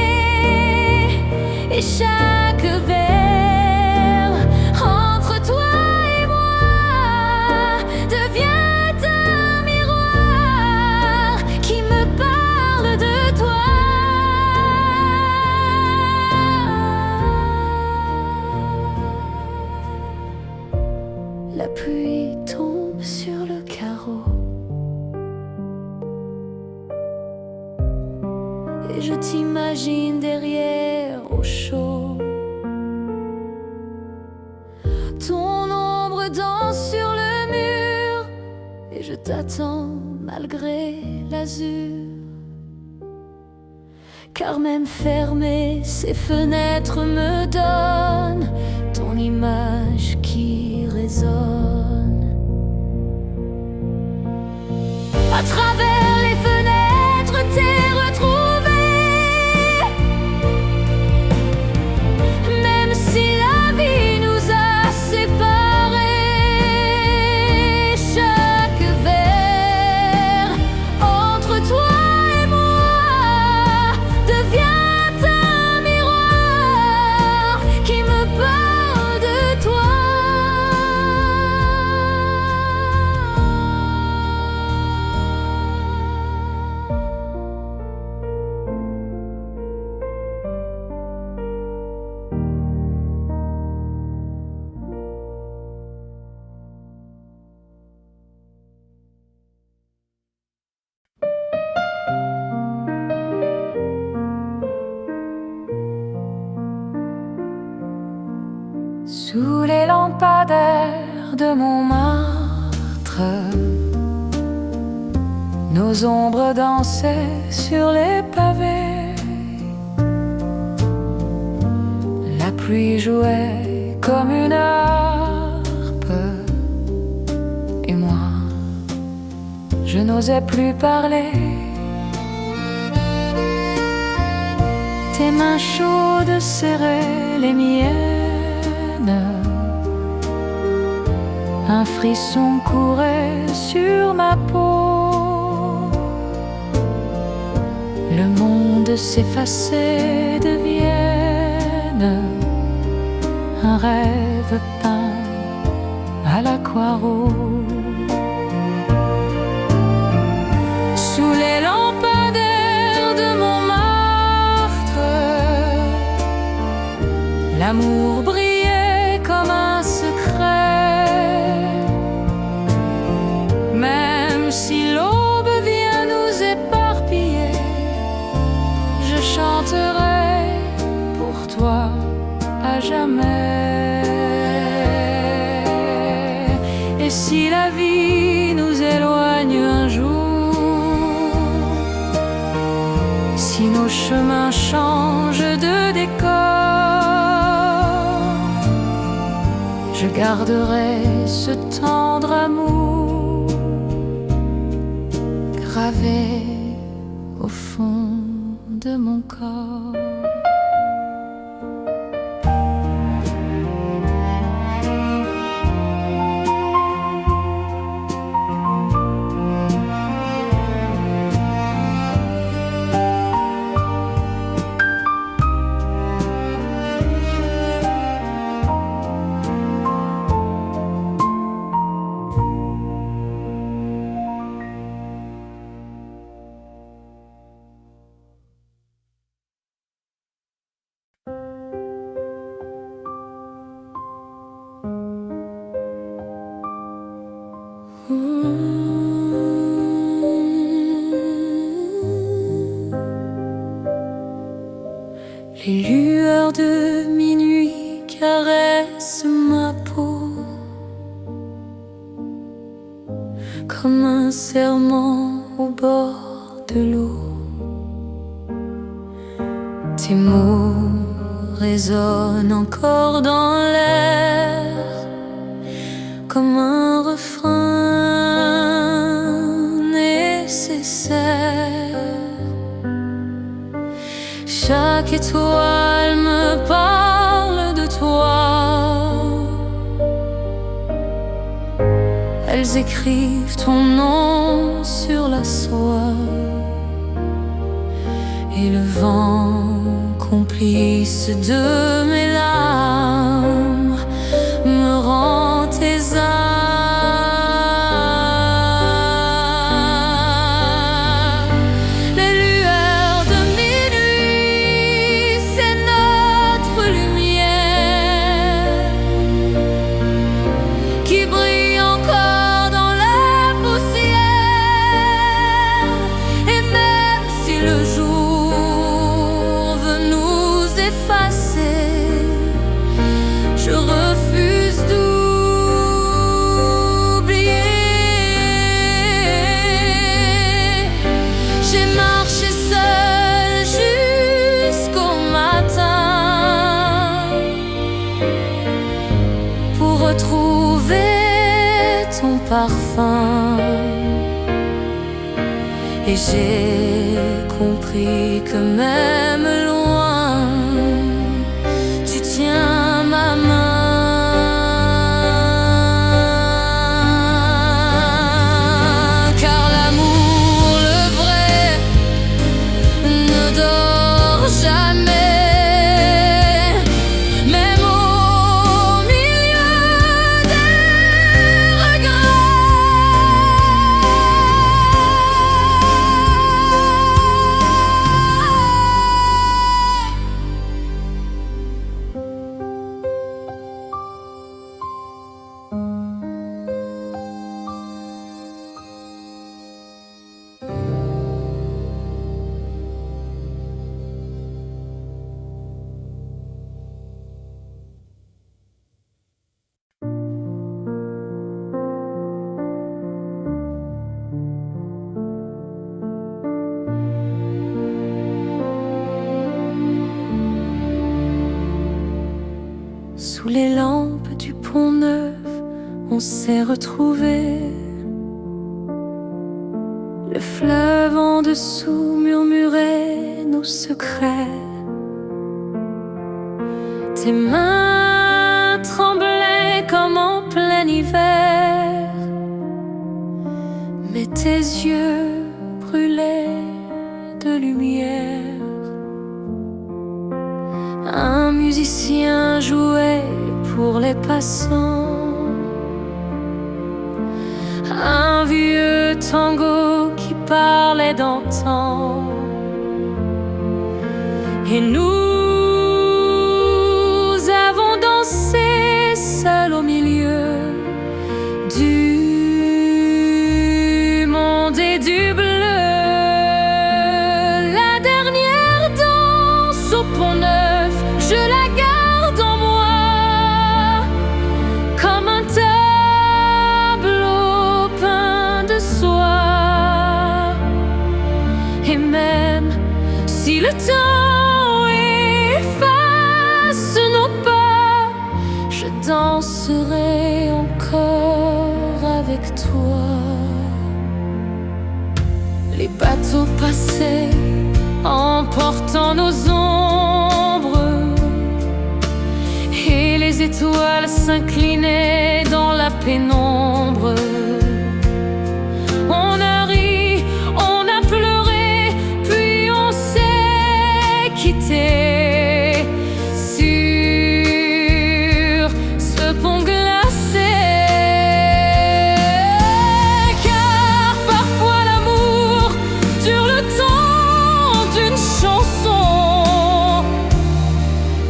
et chaque verre entre toi et moi devient un miroir qui me parle de toi. La pluie tombe sur le carreau, et je t'imagine derrière au chaud. Ton ombre danse sur le mur, et je t'attends malgré l'azur. car même fermées, ces fenêtres me donnent ton image qui résonne. À travers les fenêtres, t'es retrouvé. Même si la vie nous a séparés, chaque verre entre toi et moi devient un miroir qui me parle de toi. Sous les lampadaires de Montmartre, nos ombres dansaient sur les pavés. La pluie jouait comme une harpe, et moi, je n'osais plus parler. Tes mains chaudes serraient les miennes. Un frisson courait sur ma peau. Le monde s'effaçait de Vienne, un rêve peint à l'aquarelle. Sous les lampadaires de Montmartre, l'amour brillait comme un secret. Même si l'aube vient nous éparpiller, je chanterai pour toi à jamais. Et si la vie nous éloigne un jour, si nos chemins changent de décor, je garderai ce tendre amour gravé au fond de mon corps. Les lueurs de minuit caressent ma peau comme un serment au bord de l'eau. Tes mots résonnent encore dans l'air comme un refrain nécessaire. Chaque étoile me parle de toi. Elles écrivent ton nom sur la soie. Et le vent, complice de mes larmes, me rend tes âmes. Le jour veut nous effacer, retrouvé ton parfum. Et j'ai compris que même loin, tu tiens ma main. Car l'amour, le vrai, ne dort jamais, même au milieu des regrets. Sous les lampes du Pont Neuf, on s'est retrouvés. Le fleuve en dessous murmurait nos secrets. Tes mains tremblaient comme en plein hiver, mais tes yeux brûlaient de lumière. Un musicien jouait pour les passants, un vieux tango qui parlait d'antan. Et nous avons dansé seuls au milieu du monde et du bleu. La dernière danse au Pont Neuf, je la garde en moi comme un tableau peint de soie. Et même si le temps efface nos pas, je danserai encore avec toi. Les bateaux passaient emportant nos ombres, et les étoiles s'inclinaient dans la pénombre. On a ri, on a pleuré, puis on s'est quitté sur ce pont glacé. Car parfois l'amour dure le temps d'une chanson,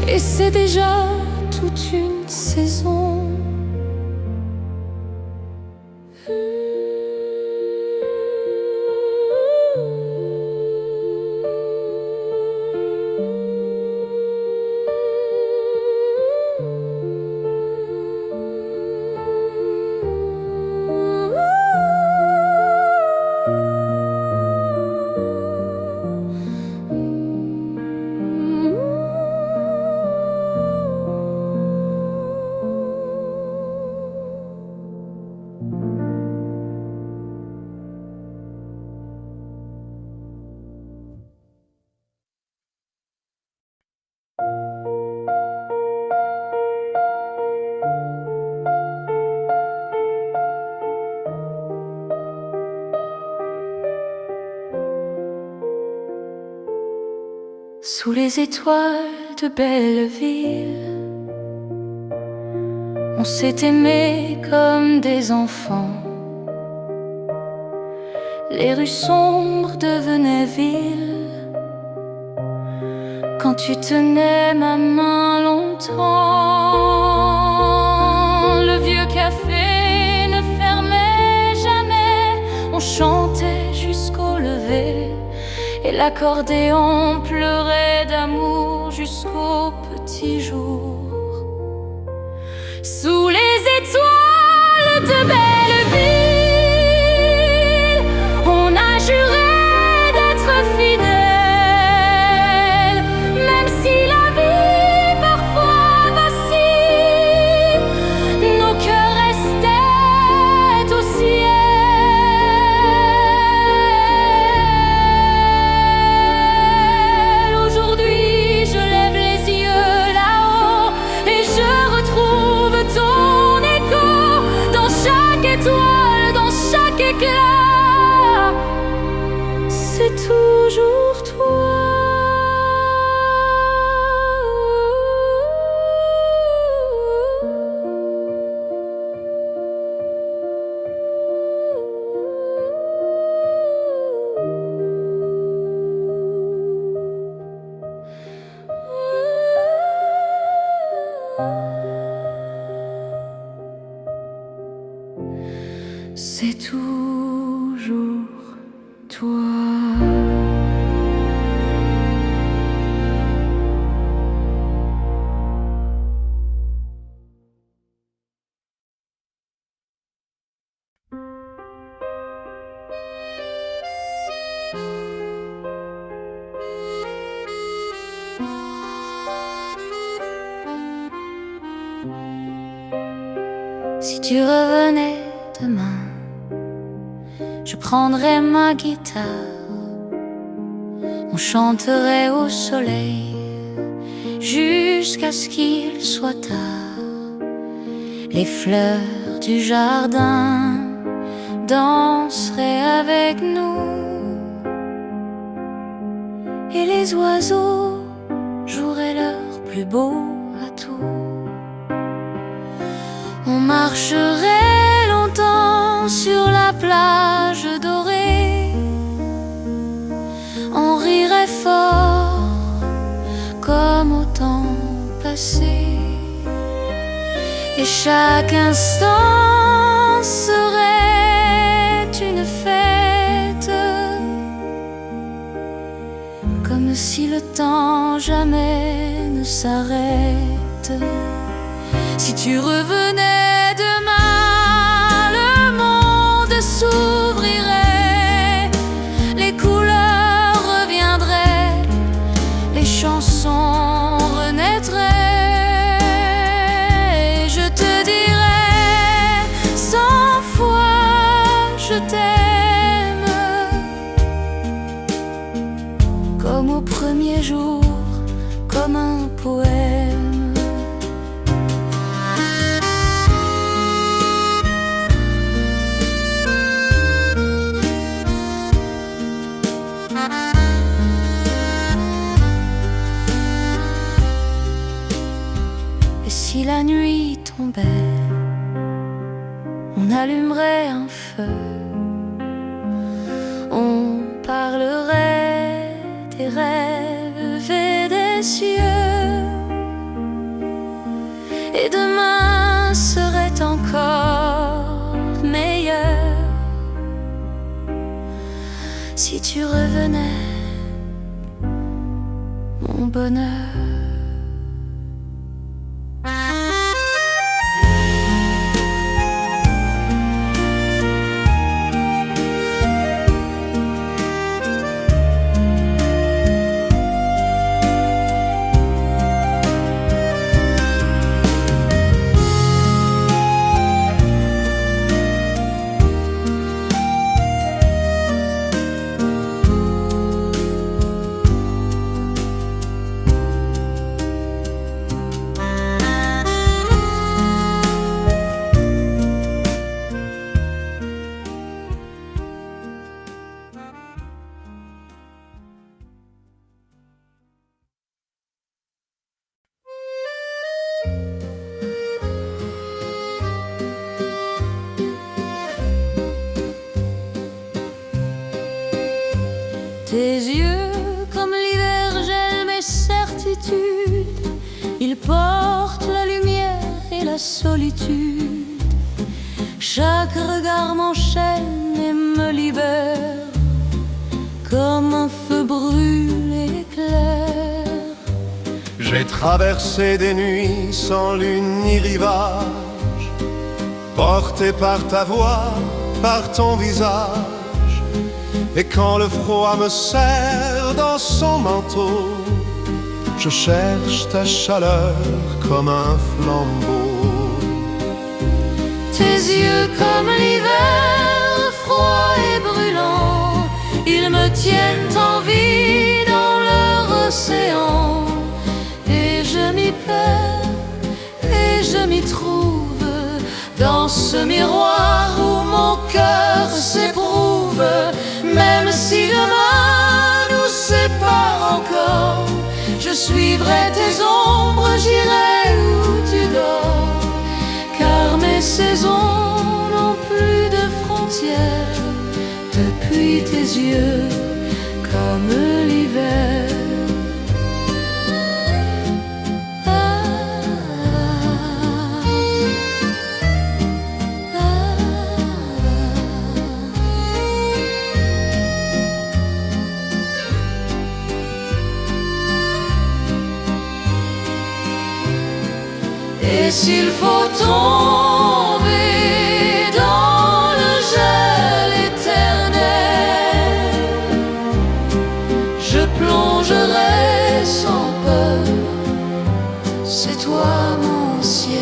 et c'est déjà toute une saison. Sous les étoiles de Belleville, on s'est aimé comme des enfants. Les rues sombres devenaient villes quand tu tenais ma main longtemps. Le vieux café ne fermait jamais, on chantait jusqu'au lever, et l'accordéon pleurait d'amour jusqu'au petit jour. Sous les étoiles de Belleville, on a juré d'être fidèles, même si la vie parfois vacille. Nos c'est toujours toi. Si tu revenais demain, je prendrais ma guitare, on chanterait au soleil jusqu'à ce qu'il soit tard. Les fleurs du jardin danseraient avec nous et les oiseaux joueraient leur plus beau atout. On marcherait longtemps sur la plage dorée, on rirait fort comme au temps passé, et chaque instant serait une fête, comme si le temps jamais ne s'arrête. Si tu revenais demain, le monde s'ouvrirait, les couleurs reviendraient, les chansons renaîtraient. Je te dirais 100 fois je t'aime, comme au premier jour, comme un poème. Si la nuit tombait, on allumerait un feu, on parlerait des rêves et des cieux, et demain serait encore meilleur si tu revenais, mon bonheur. Tes yeux, comme l'hiver, gèlent mes certitudes. Ils portent la lumière et la solitude. Chaque regard m'enchaîne et me libère, comme un feu brûle et éclaire. J'ai traversé des nuits sans lune ni rivage, porté par ta voix, par ton visage. Et quand le froid me serre dans son manteau, je cherche ta chaleur comme un flambeau. Tes yeux comme l'hiver, froid et brûlant, ils me tiennent en vie dans leur océan. Et je m'y perds et je m'y trouve, dans ce miroir où mon cœur s'éprouve. Même si demain nous sépare encore, je suivrai tes ombres, j'irai où tu dors. Car mes saisons n'ont plus de frontières depuis tes yeux, comme l'hiver. Ah, ah, Et s'il faut tomber dans le gel éternel, je plongerai sans peur, c'est toi mon ciel.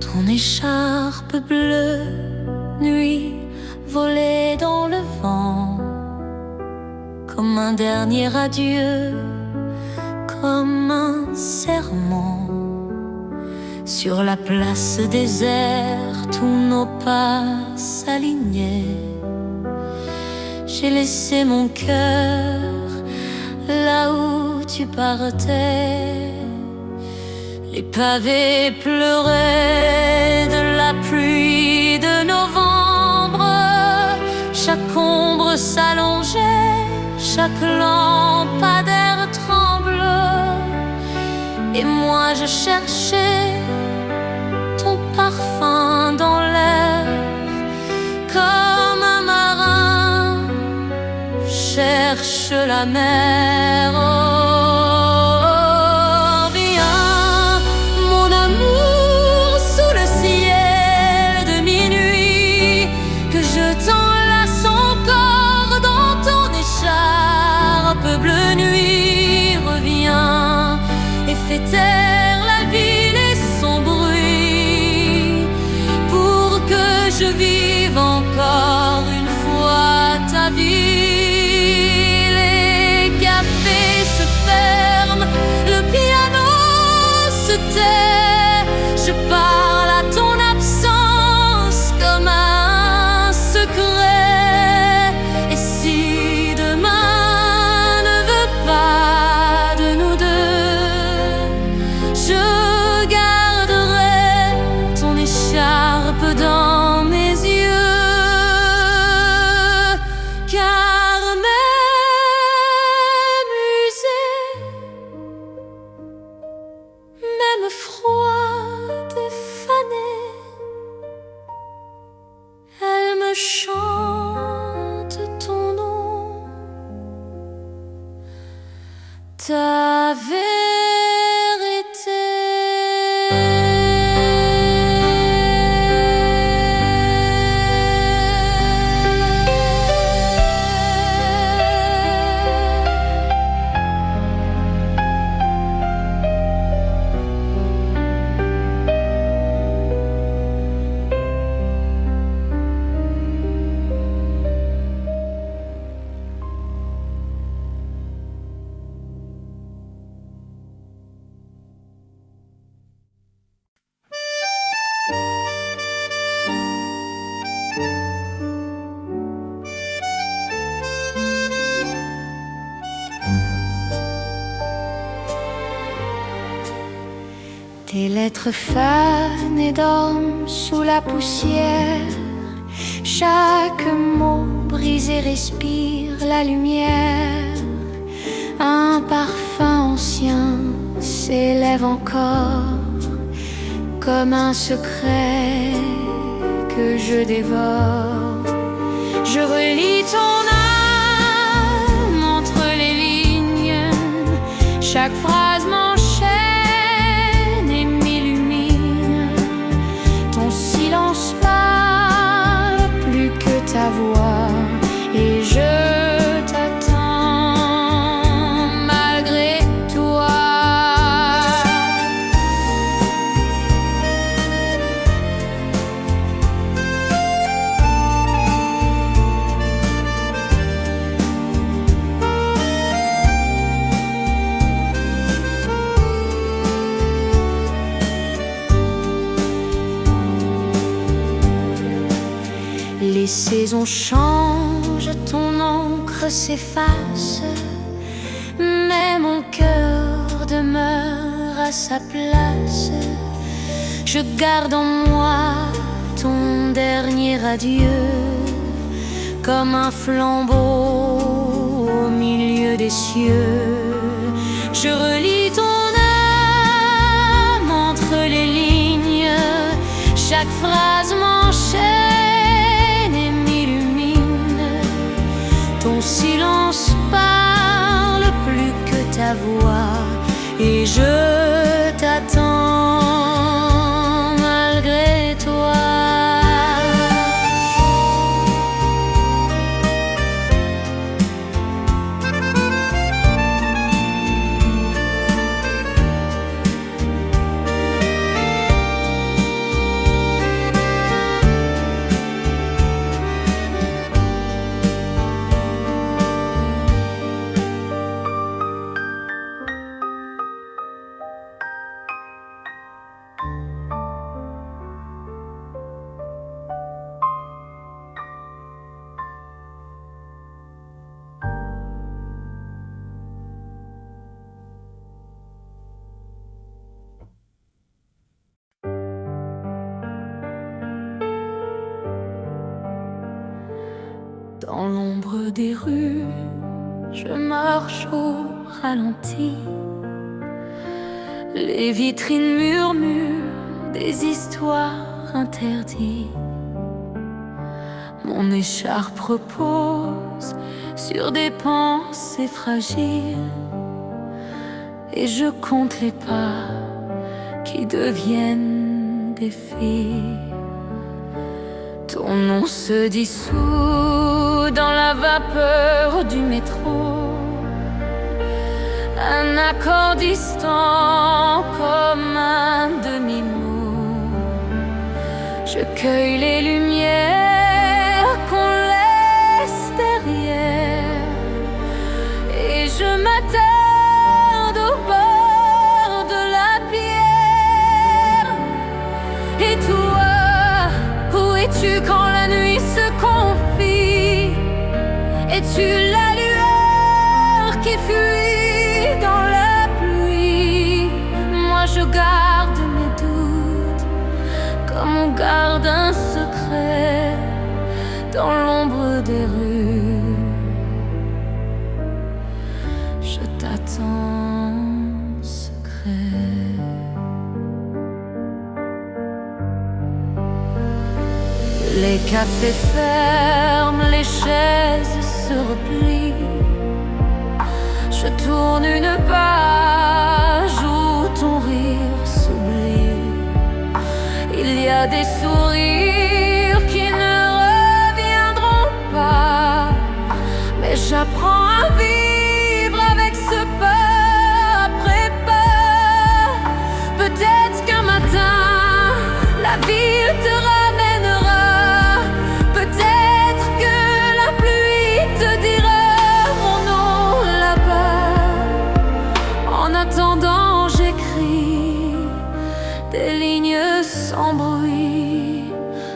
Ton écharpe bleue, nuit, volée dans le vent, comme un dernier adieu, comme un serment. Sur la place déserte où nos pas s'alignaient, j'ai laissé mon cœur là où tu partais. Les pavés pleuraient de la pluie de novembre. Chaque ombre s'allongeait, chaque lampadaire tremble. Et moi je cherchais ton parfum dans l'air, comme un marin cherche la mer. Bleue nuit, reviens et fais taire la ville et son bruit, pour que je vive encore une fois ta vie. Les cafés se ferment, le piano se tait, je parle à ton absence comme un secret. Et si dans mes yeux, car même usée, même froide et fanée, elle me chante ton nom, ta vérité. Tes lettres fanent et dorment sous la poussière. Chaque mot brisé respire la lumière. Un parfum ancien s'élève encore, comme un secret que je dévore. Je relis ton âme entre les lignes, chaque phrase m'enchaîne et m'illumine. Ton silence parle plus que ta voix, et je t'attends malgré toi. Les saisons changent, ton encre s'efface, mais mon cœur demeure à sa place. Je garde en moi ton dernier adieu, comme un flambeau au milieu des cieux. Je relis ton âme entre les lignes, chaque phrase m'enchaîne et m'illumine. Ton silence parle plus que ta voix, et je t'attends malgré toi. Dans l'ombre des rues, je marche au ralenti. Les vitrines murmurent des histoires interdites. Mon écharpe repose sur des pensées fragiles, et je compte les pas qui deviennent des fils. Ton nom se dissout dans la vapeur du métro, un accord distant comme un demi-mot. Je cueille les lumières qu'on laisse derrière, et je m'attarde au bord de la pierre. Et toi, où es-tu quand la nuit se confie? Es-tu la lueur qui fuit dans la pluie? Moi je garde mes doutes, comme on garde un secret dans l'ombre des rues. Je t'attends secret. Les cafés ferment, les chaises se replient. Je tourne une page où ton rire s'oublie. Il y a des sourires qui ne reviendront pas, mais j'apprends à vivre avec ce pas après pas. Peut-être qu'un matin, la ville te ramènera. Peut-être que la pluie te dira mon nom là-bas. En attendant, j'écris des lignes sans bruit.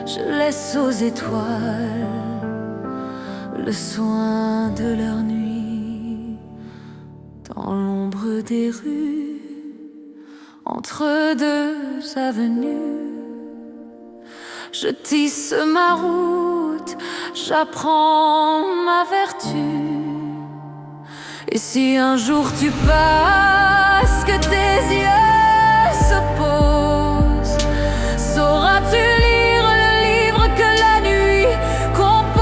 Je laisse aux étoiles le soin de leur nuit. Dans l'ombre des rues, entre deux avenues, je tisse ma route, j'apprends ma vertu. Et si un jour tu passes, que tes yeux se posent, sauras-tu lire le livre que la nuit compose?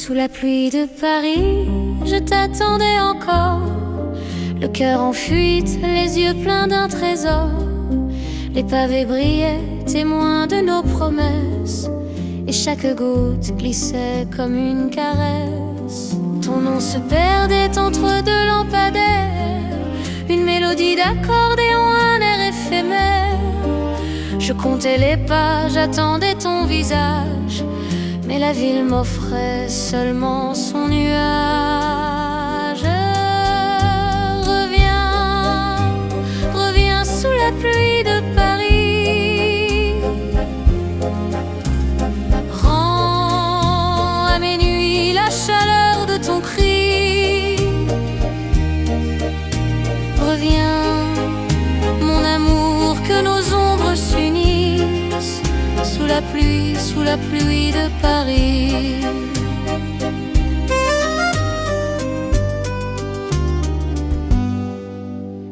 Sous la pluie de Paris, je t'attendais encore, le cœur en fuite, les yeux pleins d'un trésor. Les pavés brillaient, témoins de nos promesses, et chaque goutte glissait comme une caresse. Ton nom se perdait entre deux lampadaires, une mélodie d'accordéon, un air éphémère. Je comptais les pas, j'attendais ton visage, mais la ville m'offrait seulement son nuage. Reviens, reviens sous la pluie de Paris. Rends à mes nuits la chaleur de ton cri. Reviens, mon amour, que nos ombres s'unissent sous la pluie de Paris.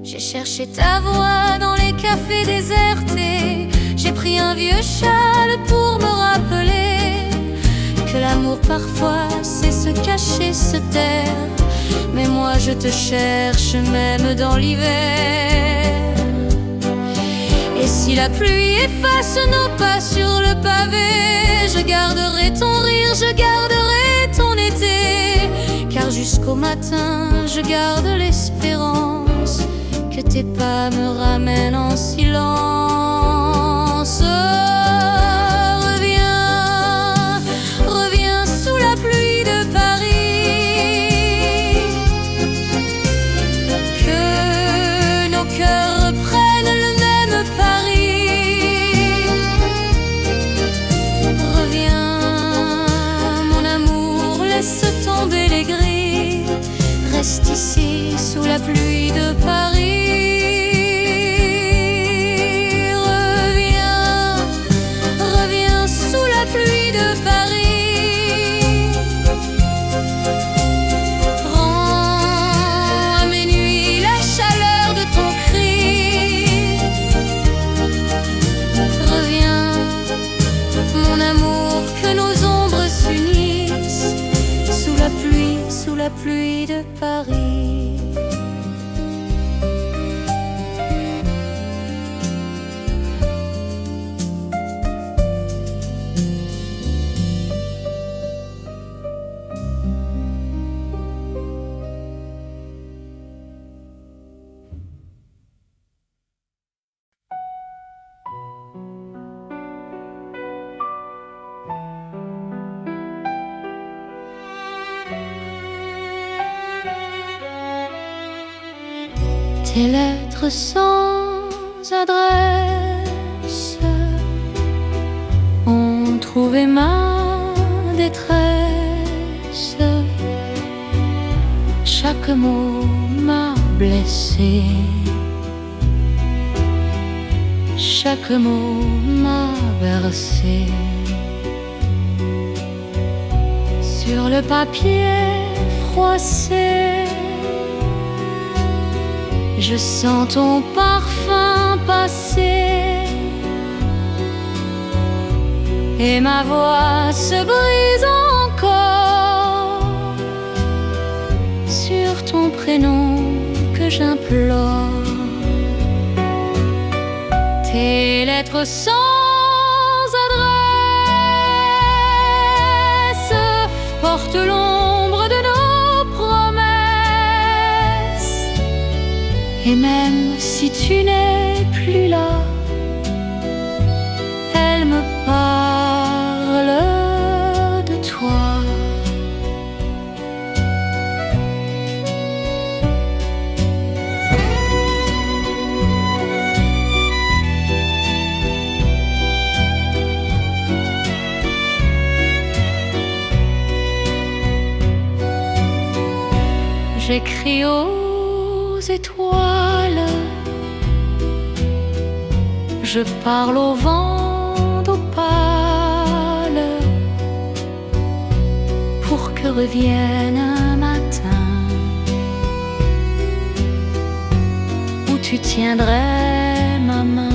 J'ai cherché ta voix dans les cafés désertés, j'ai pris un vieux châle pour me rappeler que l'amour parfois sait se cacher, se taire. Mais moi je te cherche même dans l'hiver. Et si la pluie efface nos pas sur le pavé, je garderai ton rire, je garderai ton été. Car jusqu'au matin, je garde l'espérance que tes pas me ramènent en silence. Reviens, reviens sous la pluie de Paris. Que nos cœurs reprennent le même Paris. Reviens, mon amour, laisse tomber les grilles. Reste ici sous la pluie de Paris. Reviens, reviens sous la pluie de Paris. Rends à mes nuits la chaleur de ton cri. Reviens, mon amour, que nos ombres s'unissent sous la pluie de Paris. Tes lettres sans adresse ont trouvé ma détresse. Chaque mot m'a blessé, chaque mot m'a bercé. Sur le papier froissé, je sens ton parfum passer et ma voix se brise encore sur ton prénom que j'implore. Tes lettres sans adresse portent l'ombre de nos promesses. Et même si tu n'es plus là, elle me parle de toi. J'écris aux étoiles, je parle au vent d'opale pour que revienne un matin où tu tiendrais ma main.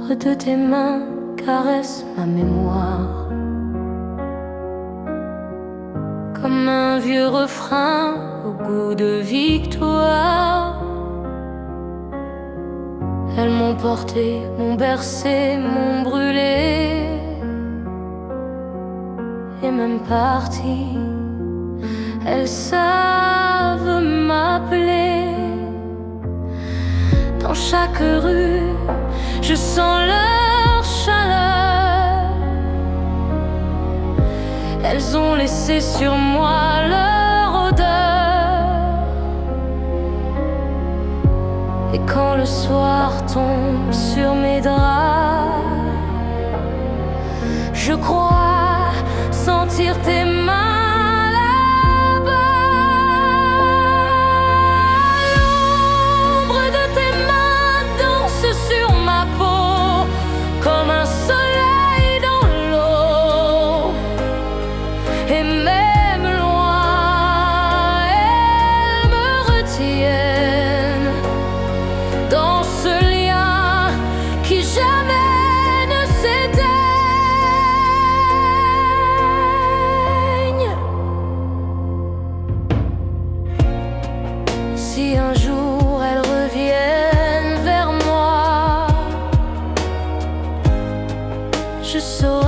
L'ombre de tes mains caresse ma mémoire, comme un vieux refrain au goût de victoire. Elles m'ont porté, m'ont bercé, m'ont brûlé, et même parti. Elles savent m'appeler. Dans chaque rue, je sens leur chaleur. Elles ont laissé sur moi leur odeur. Et quand le soir tombe sur mes draps, je crois sentir tes mains là-bas. L'ombre de tes mains danse sur ma peau comme un soleil dans l'eau. Et même loin, elles me retiennent dans ce lien qui jamais ne s'éteigne. Si un jour elles reviennent vers moi, je saurai